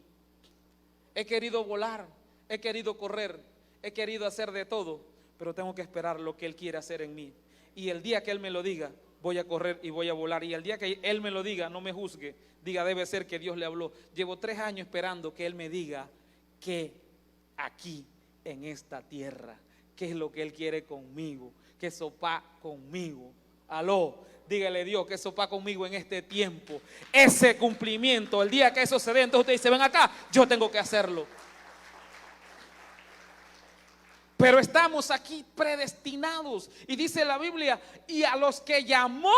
He querido volar, he querido correr, he querido hacer de todo, pero tengo que esperar lo que Él quiere hacer en mí. Y el día que Él me lo diga, voy a correr y voy a volar. Y el día que Él me lo diga, no me juzgue, diga, debe ser que Dios le habló. Llevo 3 años esperando que Él me diga que aquí, en esta tierra, qué es lo que Él quiere conmigo, que sopa conmigo. Aló, dígale Dios que sopa conmigo en este tiempo. Ese cumplimiento, el día que eso se dé, entonces usted dice, ven acá, yo tengo que hacerlo. Pero estamos aquí predestinados. Y dice la Biblia, y a los que llamó,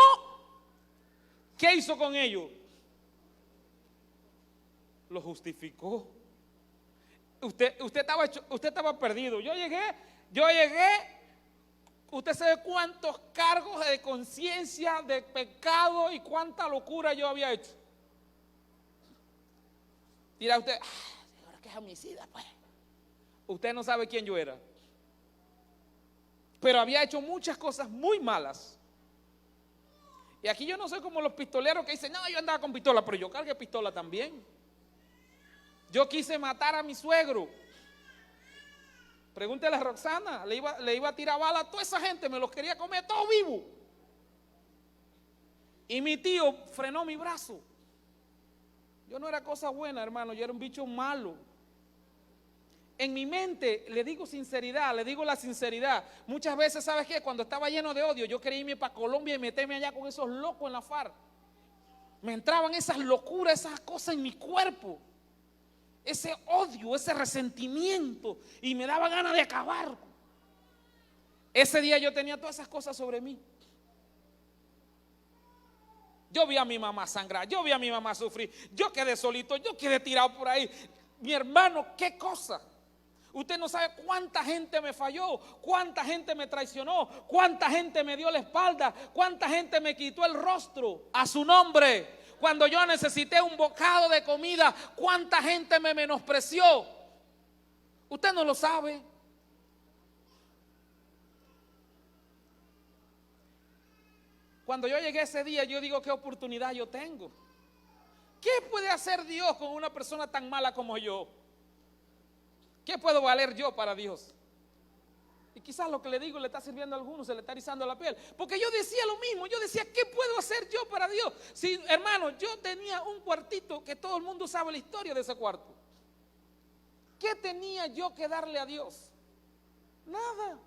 ¿qué hizo con ellos? Lo justificó. Usted estaba perdido. Yo llegué, usted sabe cuántos cargos de conciencia, de pecado y cuánta locura yo había hecho. Dirá usted, ahora que es homicida, pues. Usted no sabe quién yo era. Pero había hecho muchas cosas muy malas. Y aquí yo no soy como los pistoleros que dicen, no, yo andaba con pistola, pero yo cargué pistola también. Yo quise matar a mi suegro. Pregúntele a Roxana, le iba a tirar bala a toda esa gente, me los quería comer todos vivos. Y mi tío frenó mi brazo. Yo no era cosa buena, hermano, yo era un bicho malo. En mi mente, le digo sinceridad, le digo la sinceridad. Muchas veces, ¿sabes qué? Cuando estaba lleno de odio, yo quería irme para Colombia y meterme allá con esos locos en la FARC. Me entraban esas locuras, esas cosas en mi cuerpo. Ese odio, ese resentimiento. Y me daba ganas de acabar. Ese día yo tenía todas esas cosas sobre mí. Yo vi a mi mamá sangrar, yo vi a mi mamá sufrir. Yo quedé solito, yo quedé tirado por ahí. Mi hermano, qué cosa. Usted no sabe cuánta gente me falló, cuánta gente me traicionó, cuánta gente me dio la espalda, cuánta gente me quitó el rostro a su nombre. Cuando yo necesité un bocado de comida, cuánta gente me menospreció. Usted no lo sabe. Cuando yo llegué ese día, yo digo, ¿qué oportunidad yo tengo? ¿Qué puede hacer Dios con una persona tan mala como yo? ¿Qué puedo valer yo para Dios? Y quizás lo que le digo le está sirviendo a algunos, se le está erizando la piel. Porque yo decía lo mismo, yo decía, ¿qué puedo hacer yo para Dios? Si, hermano, yo tenía un cuartito que todo el mundo sabe la historia de ese cuarto. ¿Qué tenía yo que darle a Dios? Nada.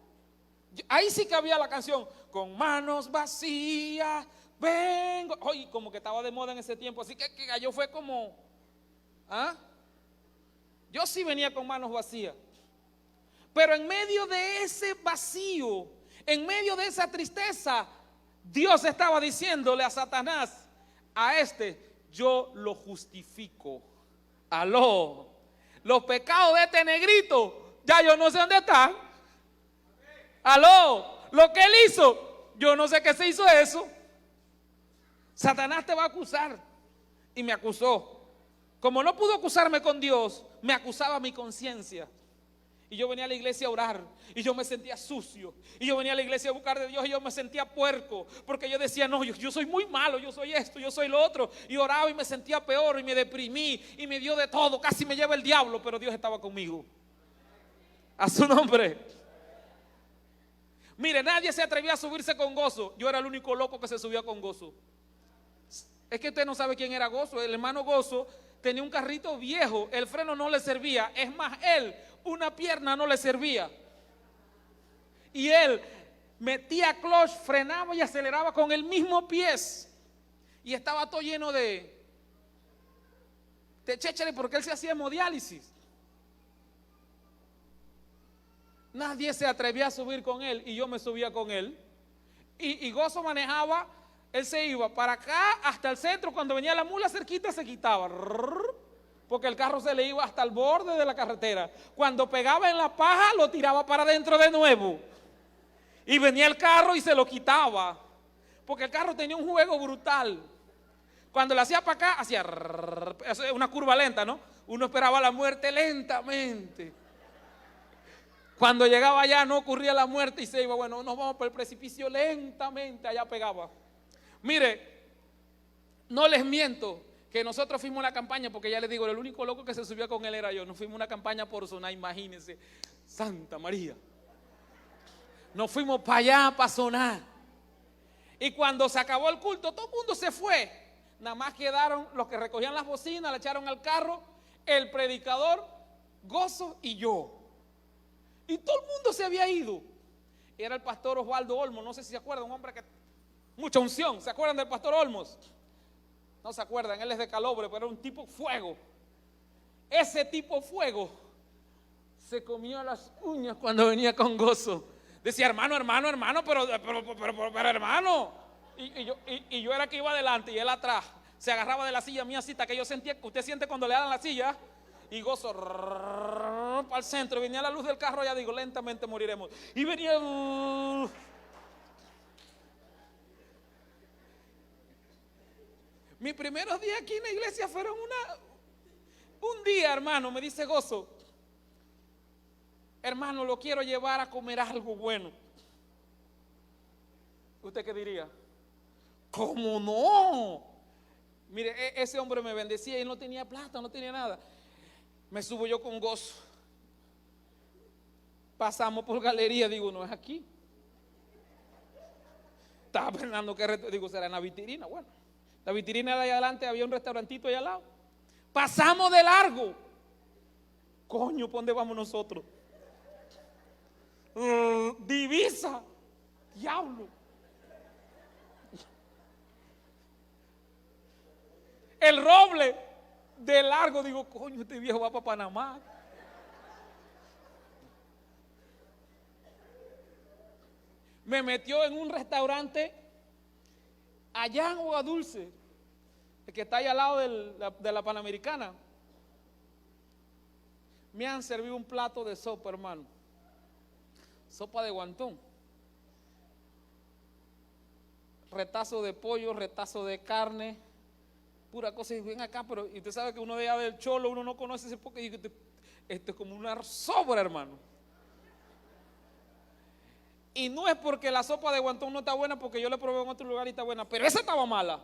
Ahí sí que había la canción, con manos vacías, vengo. Oye, como que estaba de moda en ese tiempo, así que yo fue como, ¿ah? Yo sí venía con manos vacías. Pero en medio de ese vacío, en medio de esa tristeza, Dios estaba diciéndole a Satanás, a este, yo lo justifico. Aló, los pecados de este negrito, ya yo no sé dónde están. Aló, lo que él hizo, yo no sé qué se hizo eso. Satanás te va a acusar, y me acusó. Como no pudo acusarme con Dios, me acusaba mi conciencia. Y yo venía a la iglesia a orar y yo me sentía sucio. Y yo venía a la iglesia a buscar de Dios y yo me sentía puerco. Porque yo decía, no, yo soy muy malo, yo soy esto, yo soy lo otro. Y oraba y me sentía peor y me deprimí y me dio de todo. Casi me lleva el diablo, pero Dios estaba conmigo. A su nombre. Mire, nadie se atrevía a subirse con Gozo. Yo era el único loco que se subía con Gozo. Es que usted no sabe quién era Gozo. El hermano Gozo tenía un carrito viejo, el freno no le servía. Es más, él, una pierna no le servía. Y él metía clutch, frenaba y aceleraba con el mismo pie. Y estaba todo lleno de chéchale, porque él se hacía hemodiálisis. Nadie se atrevía a subir con él y yo me subía con él. Y Gozo manejaba, él se iba para acá hasta el centro. Cuando venía la mula cerquita se quitaba, porque el carro se le iba hasta el borde de la carretera. Cuando pegaba en la paja lo tiraba para adentro de nuevo. Y venía el carro y se lo quitaba, porque el carro tenía un juego brutal. Cuando le hacía para acá, hacía una curva lenta, ¿no? Uno esperaba la muerte lentamente. Cuando llegaba allá no ocurría la muerte y se iba, bueno, nos vamos por el precipicio lentamente, allá pegaba. Mire, no les miento que nosotros fuimos a una campaña, porque ya les digo, el único loco que se subía con él era yo. Nos fuimos a una campaña por Sonar, imagínense, Santa María. Nos fuimos para allá, para Sonar. Y cuando se acabó el culto, todo el mundo se fue. Nada más quedaron los que recogían las bocinas, le echaron al carro, el predicador, Gozo y yo. Y todo el mundo se había ido. Era el pastor Osvaldo Olmos, no sé si se acuerdan, un hombre que mucha unción. ¿Se acuerdan del pastor Olmos? No se acuerdan, él es de Calobre, pero era un tipo fuego. Ese tipo fuego se comió las uñas cuando venía con Gozo. Decía, hermano, pero hermano. Y yo era que iba adelante y él atrás. Se agarraba de la silla mía, cita que yo sentía, que usted siente cuando le dan la silla. Y Gozo para el centro, venía la luz del carro, ya digo, lentamente moriremos. Y venía mis primeros días aquí en la iglesia fueron un día, hermano, me dice Gozo, hermano, lo quiero llevar a comer algo bueno. ¿Usted qué diría? ¿Cómo no? Mire, ese hombre me bendecía y no tenía plata, no tenía nada. Me subo yo con Gozo. Pasamos por galería, digo, no es aquí. Estaba pensando que, digo, será en la vitrina. Bueno, la vitrina de allá adelante, había un restaurantito allá al lado. Pasamos de largo. Coño, ¿por dónde vamos nosotros? Divisa. Diablo. El Roble. De largo, digo, coño, este viejo va para Panamá. Me metió en un restaurante allá en Aguadulce, el que está ahí al lado de la Panamericana. Me han servido un plato de sopa, hermano. Sopa de guantón. Retazo de pollo, retazo de carne. Pura cosa, y ven acá, pero y usted sabe que uno de allá del Cholo, uno no conoce ese porque esto es como una sobra, hermano. Y no es porque la sopa de guantón no está buena, porque yo la probé en otro lugar y está buena, pero esa estaba mala.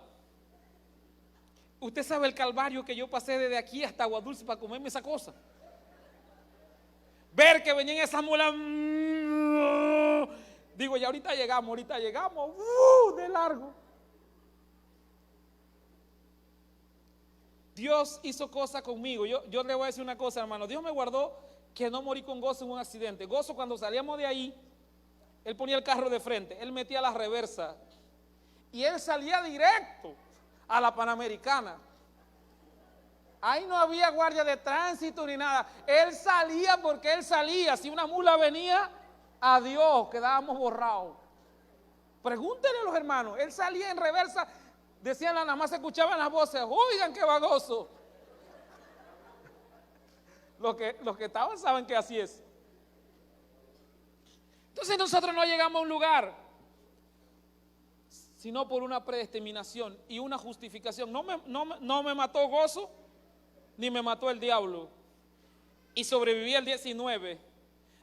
Usted sabe el calvario que yo pasé desde aquí hasta Aguadulce para comerme esa cosa. Ver que venían esas mulas, digo, ya ahorita llegamos, de largo. Dios hizo cosas conmigo. Yo le voy a decir una cosa, hermano. Dios me guardó que no morí con Gozo en un accidente. Gozo, cuando salíamos de ahí, él ponía el carro de frente, él metía la reversa y él salía directo a la Panamericana. Ahí no había guardia de tránsito ni nada. Él salía porque él salía. Si una mula venía, adiós, quedábamos borrados. Pregúntenle a los hermanos. Él salía en reversa Decían, nada más se escuchaban las voces, oigan qué vagoso. Los que estaban saben que así es. Entonces nosotros no llegamos a un lugar, sino por una predestinación y una justificación. No me mató gozo, ni me mató el diablo. Y sobreviví el 19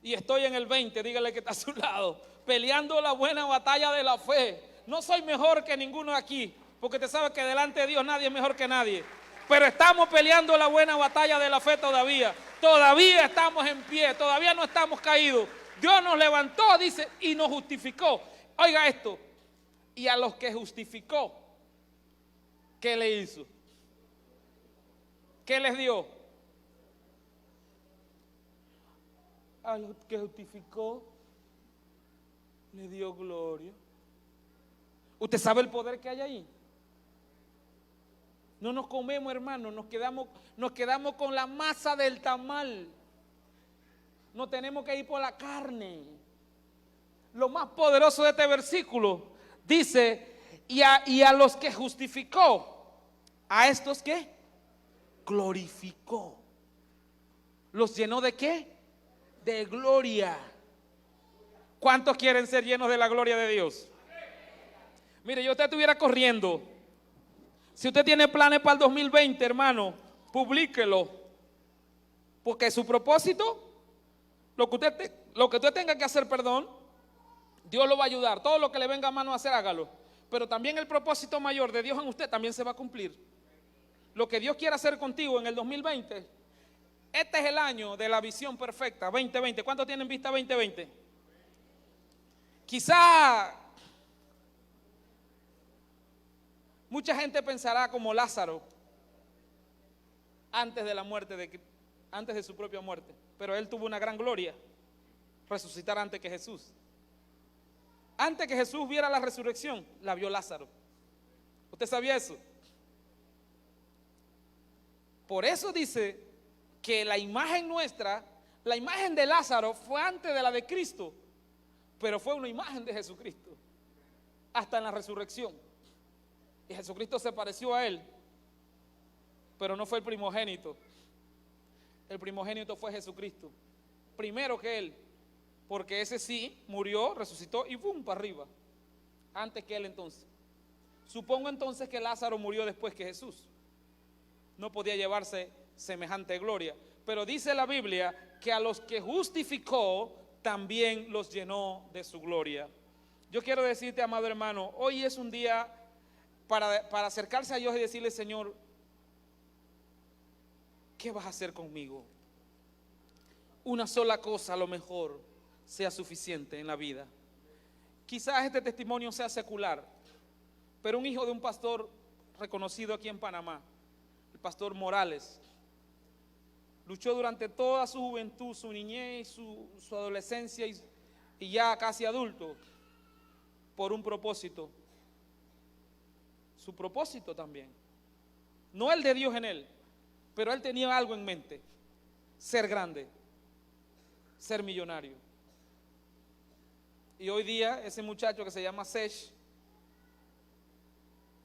y estoy en el 20, dígale que está a su lado, peleando la buena batalla de la fe. No soy mejor que ninguno aquí, porque usted sabe que delante de Dios nadie es mejor que nadie. Pero estamos peleando la buena batalla de la fe todavía. Todavía estamos en pie, todavía no estamos caídos. Dios nos levantó, dice, y nos justificó. Oiga esto, y a los que justificó, ¿qué le hizo? ¿Qué les dio? A los que justificó, le dio gloria. ¿Usted sabe el poder que hay ahí? No nos comemos, hermano, nos quedamos con la masa del tamal. No tenemos que ir por la carne. Lo más poderoso de este versículo dice, y a los que justificó, ¿a estos qué? Glorificó. ¿Los llenó de qué? De gloria. ¿Cuántos quieren ser llenos de la gloria de Dios? Mire, yo usted estuviera corriendo. Si usted tiene planes para el 2020, hermano, publíquelo. Porque su propósito, lo que usted tenga que hacer, perdón, Dios lo va a ayudar. Todo lo que le venga a mano a hacer, hágalo. Pero también el propósito mayor de Dios en usted también se va a cumplir. Lo que Dios quiere hacer contigo en el 2020, este es el año de la visión perfecta, 2020. ¿Cuántos tienen vista 2020? Quizá mucha gente pensará como Lázaro antes de la muerte, antes de su propia muerte, pero él tuvo una gran gloria, resucitar antes que Jesús. Antes que Jesús viera la resurrección, la vio Lázaro. ¿Usted sabía eso? Por eso dice que la imagen nuestra, la imagen de Lázaro fue antes de la de Cristo, pero fue una imagen de Jesucristo, hasta en la resurrección. Y Jesucristo se pareció a él, pero no fue el primogénito. El primogénito fue Jesucristo, primero que él, porque ese sí murió, resucitó y ¡bum! Para arriba, antes que él entonces. Supongo entonces que Lázaro murió después que Jesús. No podía llevarse semejante gloria. Pero dice la Biblia que a los que justificó también los llenó de su gloria. Yo quiero decirte, amado hermano, hoy es un día para acercarse a Dios y decirle: Señor, ¿qué vas a hacer conmigo? Una sola cosa a lo mejor sea suficiente en la vida. Quizás este testimonio sea secular, pero un hijo de un pastor reconocido aquí en Panamá, el pastor Morales, luchó durante toda su juventud, su niñez, su adolescencia y ya casi adulto, por un propósito. Su propósito también, no el de Dios en él, pero él tenía algo en mente: ser grande, ser millonario. Y hoy día ese muchacho que se llama Sesh,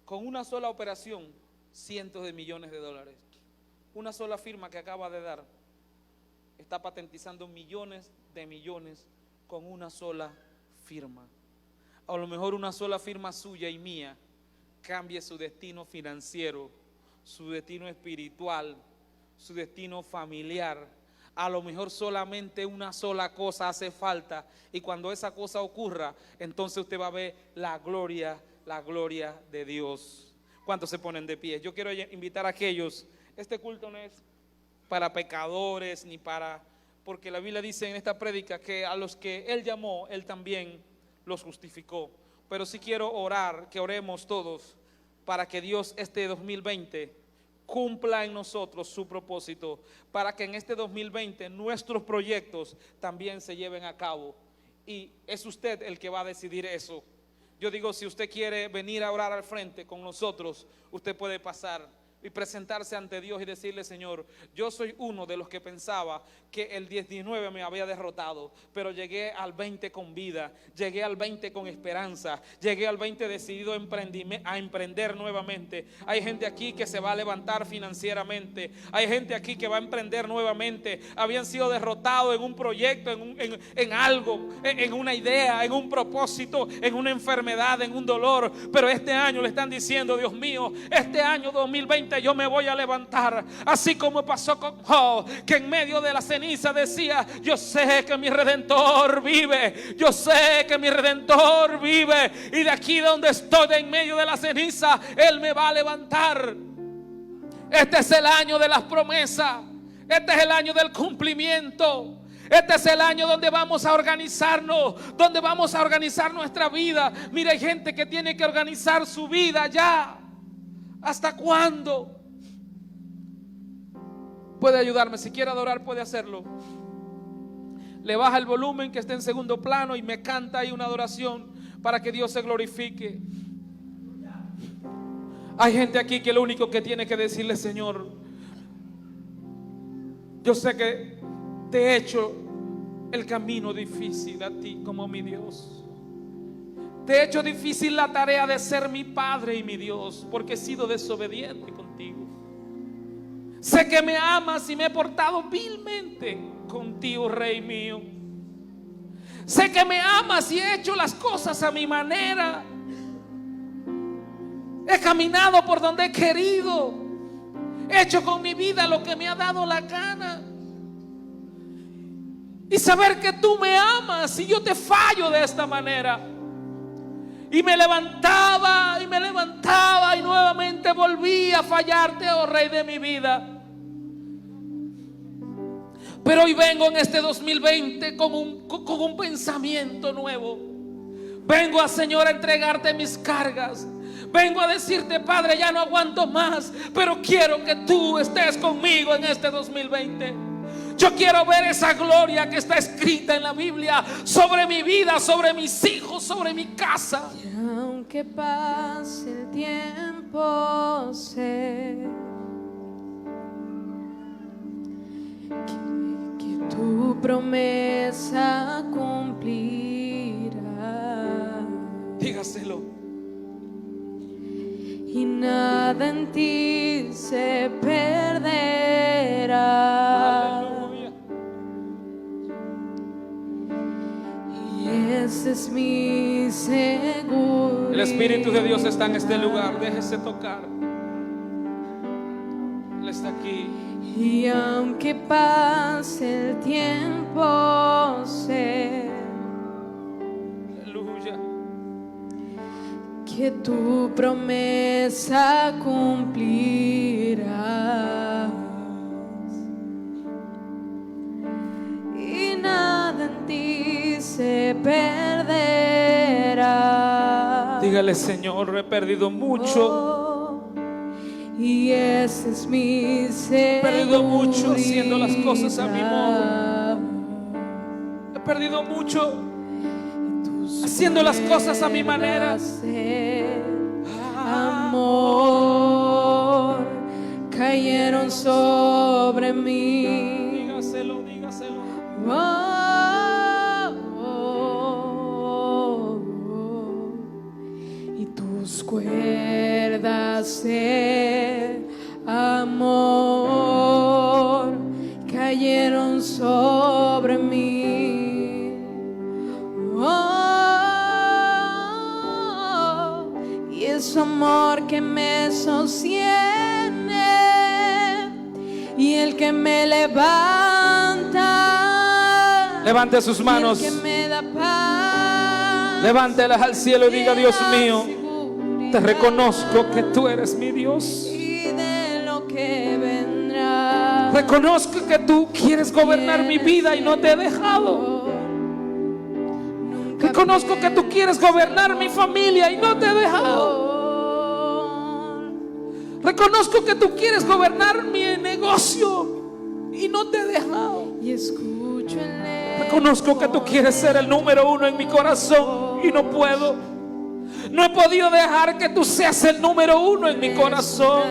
con una sola operación, cientos de millones de dólares. Una sola firma que acaba de dar está patentizando millones de millones con una sola firma. A lo mejor una sola firma suya y mía cambie su destino financiero, su destino espiritual, su destino familiar. A lo mejor solamente una sola cosa hace falta, y cuando esa cosa ocurra, entonces usted va a ver la gloria de Dios. ¿Cuántos se ponen de pie? Yo quiero invitar a aquellos. Este culto no es para pecadores ni para, porque la Biblia dice en esta prédica que a los que Él llamó, Él también los justificó. Pero sí quiero orar, que oremos todos para que Dios este 2020 cumpla en nosotros su propósito, para que en este 2020 nuestros proyectos también se lleven a cabo. Y es usted el que va a decidir eso. Yo digo, si usted quiere venir a orar al frente con nosotros, usted puede pasar. y presentarse ante Dios y decirle: Señor, yo soy uno de los que pensaba que el 19 me había derrotado, pero llegué al 20 con vida, llegué al 20 con esperanza, llegué al 20 decidido a emprender nuevamente. Hay gente aquí que se va a levantar financieramente, hay gente aquí que va a emprender nuevamente. Habían sido derrotados en un proyecto, en algo, en una idea, en un propósito, en una enfermedad, en un dolor, pero este año le están diciendo: Dios mío, este año 2020 yo me voy a levantar, así como pasó con Job, que en medio de la ceniza decía: yo sé que mi Redentor vive, yo sé que mi Redentor vive, y de aquí donde estoy, de en medio de la ceniza, Él me va a levantar. Este es el año de las promesas, este es el año del cumplimiento. Este es el año donde vamos a organizarnos, donde vamos a organizar nuestra vida. Mira, hay gente que tiene que organizar su vida ya. ¿Hasta cuándo? Puede ayudarme, si quiere adorar puede hacerlo. Le baja el volumen que está en segundo plano y me canta ahí una adoración para que Dios se glorifique. Hay gente aquí que lo único que tiene que decirle: Señor, yo sé que te he hecho el camino difícil a ti como mi Dios. Te he hecho difícil la tarea de ser mi Padre y mi Dios, porque he sido desobediente contigo. Sé que me amas y me he portado vilmente contigo, Rey mío. Sé que me amas y he hecho las cosas a mi manera. He caminado por donde he querido. He hecho con mi vida lo que me ha dado la gana. Y saber que tú me amas y yo te fallo de esta manera. Y me levantaba y nuevamente volví a fallarte, oh Rey de mi vida. Pero hoy vengo en este 2020 con un pensamiento nuevo. Vengo, Señor, a entregarte mis cargas. Vengo a decirte: Padre, ya no aguanto más, pero quiero que tú estés conmigo en este 2020. Yo quiero ver esa gloria que está escrita en la Biblia sobre mi vida, sobre mis hijos, sobre mi casa. Y aunque pase el tiempo, sé que tu promesa cumplirá. Dígaselo. Y nada en ti se perderá. Aleluya. Y ese es mi seguridad. El Espíritu de Dios está en este lugar. Déjese tocar. Él está aquí. Y aunque pase el tiempo, sé Aleluya. que tu promesa cumplirás. Y nada en ti se perderá. Dígale: Señor, he perdido mucho. Y ese es mi seguridad. He perdido mucho haciendo las cosas a mi modo. He perdido mucho haciendo las cosas a mi manera. Amor, cayeron sobre mí. Dígaselo, dígaselo. Y tus cuerdas de amor cayeron sobre mí. Y es su amor que me sostiene y el que me levanta. Levante sus manos. Y el que me da paz. Levántelas al cielo y diga: Dios mío, te reconozco que tú eres mi Dios. Y de lo que vendrá. Reconozco que tú quieres gobernar mi vida y no te he dejado. Reconozco que tú quieres gobernar mi familia y no te he dejado. Reconozco que tú quieres gobernar mi negocio y no te he dejado. Y escucho el Reconozco que tú quieres ser el número uno en mi corazón y no puedo. No he podido dejar que tú seas el número uno en mi corazón.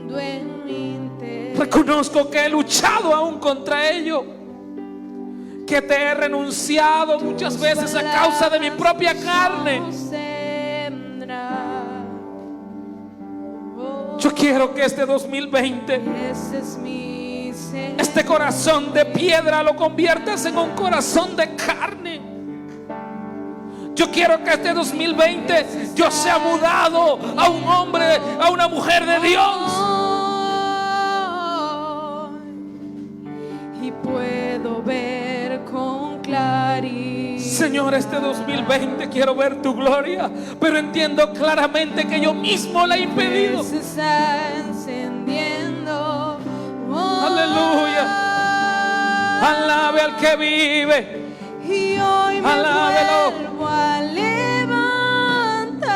viviendo en mi interior. Reconozco que he luchado aún contra ello, que te he renunciado muchas veces a causa de mi propia carne. Yo quiero que este 2020, este corazón de piedra lo conviertas en un corazón de carne. Yo quiero que este 2020 yo sea mudado a un hombre, a una mujer de Dios. Y puedo ver con claridad. Señor, este 2020 quiero ver tu gloria, pero entiendo claramente que yo mismo la he impedido. Se está encendiendo. Aleluya. Alabe al que vive. Y hoy me Alábelo. vuelvo a levantar.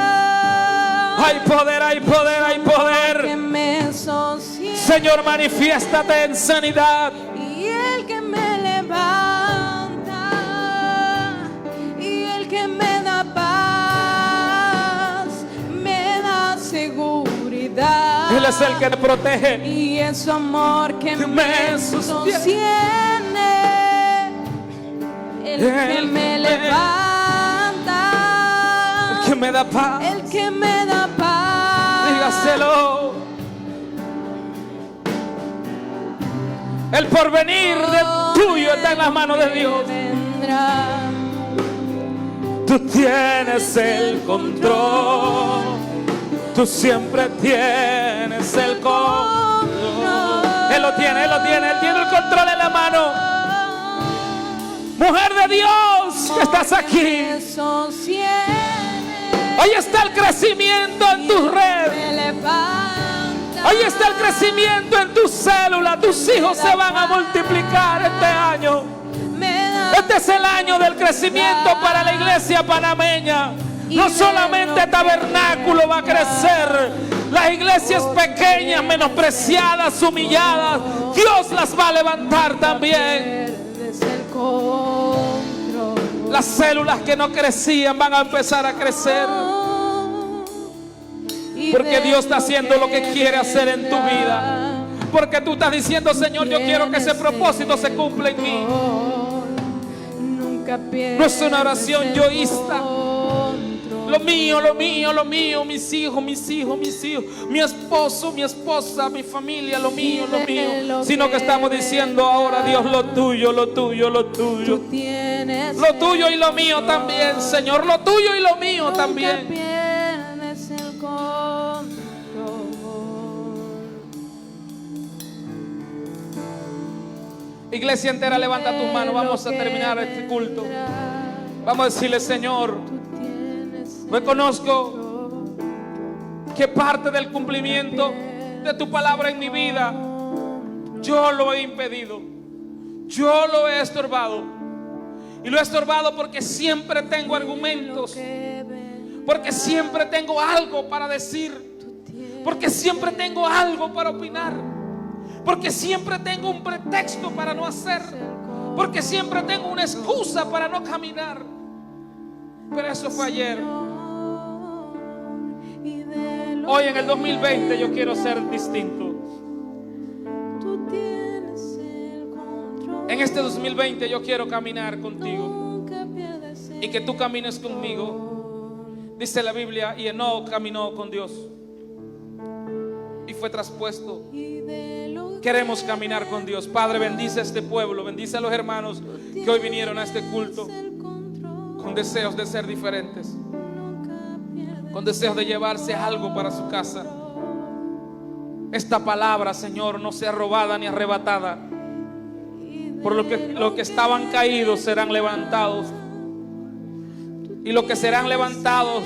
Hay poder, hay poder, hay Que poder. me sostiene. Señor, manifiéstate en sanidad. Y el que me levanta, y el que me da paz, me da seguridad. Él es el que te protege. Y es su amor que Que me me sostiene. sostiene. El que me levanta, El que me da paz. el que me da paz. Dígaselo. El porvenir del tuyo está en las manos de Dios. Vendrá. Tú tienes el control. Tú siempre tienes el control. Él lo tiene, él lo tiene. Él tiene el control en la mano. Mujer de Dios, que estás aquí. Me sostiene. Hoy está el crecimiento en tus redes. Me levanta. Hoy está el crecimiento en tus células. Tus hijos se van a multiplicar este año. Este es el año del crecimiento para la iglesia panameña. No solamente Tabernáculo va a crecer. Las iglesias pequeñas, menospreciadas, humilladas, Dios las va a levantar también. Las células que no crecían van a empezar a crecer. Porque Dios está haciendo lo que quiere hacer en tu vida. Porque tú estás diciendo, Señor, yo quiero que ese propósito se cumpla en mí. No es una oración yoísta. Lo mío, lo mío, lo mío, mis hijos, mis hijos, mis hijos, mi esposo, mi esposa, mi familia, lo mío, sino que estamos diciendo ahora, Dios, lo tuyo, lo tuyo, lo tuyo. Lo tuyo y lo mío también, Señor, lo tuyo y lo mío también. Iglesia entera, levanta tus manos. Vamos a terminar este culto. Vamos a decirle, Señor, reconozco que parte del cumplimiento de tu palabra en mi vida yo lo he impedido, yo lo he estorbado. Y lo he estorbado porque siempre tengo argumentos, porque siempre tengo algo para decir, porque siempre tengo algo para opinar, porque siempre tengo un pretexto para no hacer, porque siempre tengo una excusa para no caminar. Pero eso fue ayer. Hoy en el 2020 yo quiero ser distinto. En este 2020 yo quiero caminar contigo y que tú camines conmigo. Dice la Biblia, y Enoc caminó con Dios y fue traspuesto. Queremos caminar con Dios. Padre, bendice a este pueblo, bendice a los hermanos que hoy vinieron a este culto con deseos de ser diferentes, con deseos de llevarse algo para su casa. Esta palabra, Señor, no sea robada ni arrebatada. Por lo que estaban caídos serán levantados, y los que serán levantados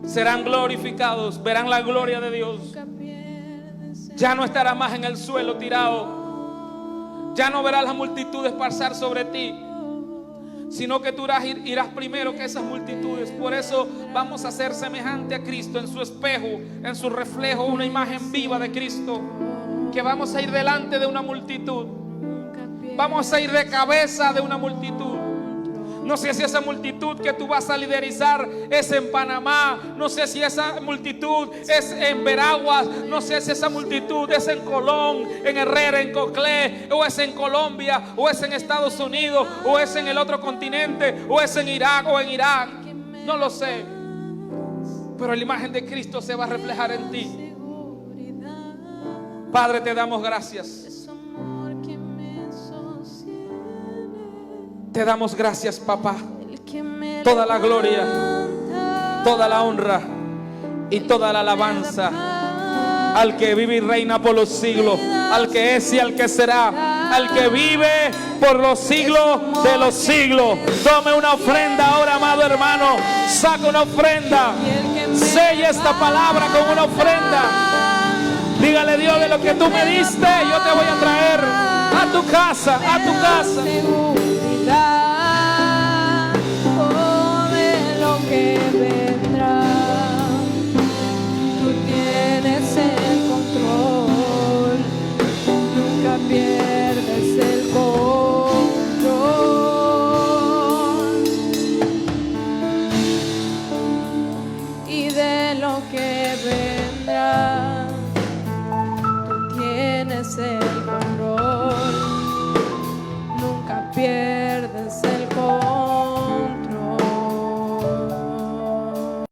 serán glorificados, verán la gloria de Dios. Ya no estará más en el suelo tirado, ya no verás las multitudes pasar sobre ti, sino que tú irás primero que esas multitudes. Por eso vamos a ser semejante a Cristo en su espejo, en su reflejo, una imagen viva de Cristo, que vamos a ir delante de una multitud, vamos a ir de cabeza de una multitud. No sé si esa multitud que tú vas a liderizar es en Panamá. No sé si esa multitud es en Veraguas. No sé si esa multitud es en Colón, en Herrera, en Coclé, o es en Colombia, o es en Estados Unidos, o es en el otro continente, o es en Irak o en Irán. No lo sé. Pero la imagen de Cristo se va a reflejar en ti. Padre, te damos gracias. Te damos gracias, papá. Toda la gloria, toda la honra y toda la alabanza al que vive y reina por los siglos, al que es y al que será, al que vive por los siglos de los siglos. Tome una ofrenda ahora, amado hermano. Saca una ofrenda. Sella esta palabra con una ofrenda. Dígale: Dios, de lo que tú me diste, yo te voy a traer a tu casa, a tu casa. Oh, de lo que vendrá, tú tienes el control, nunca pierdes el control. Y de lo que vendrá,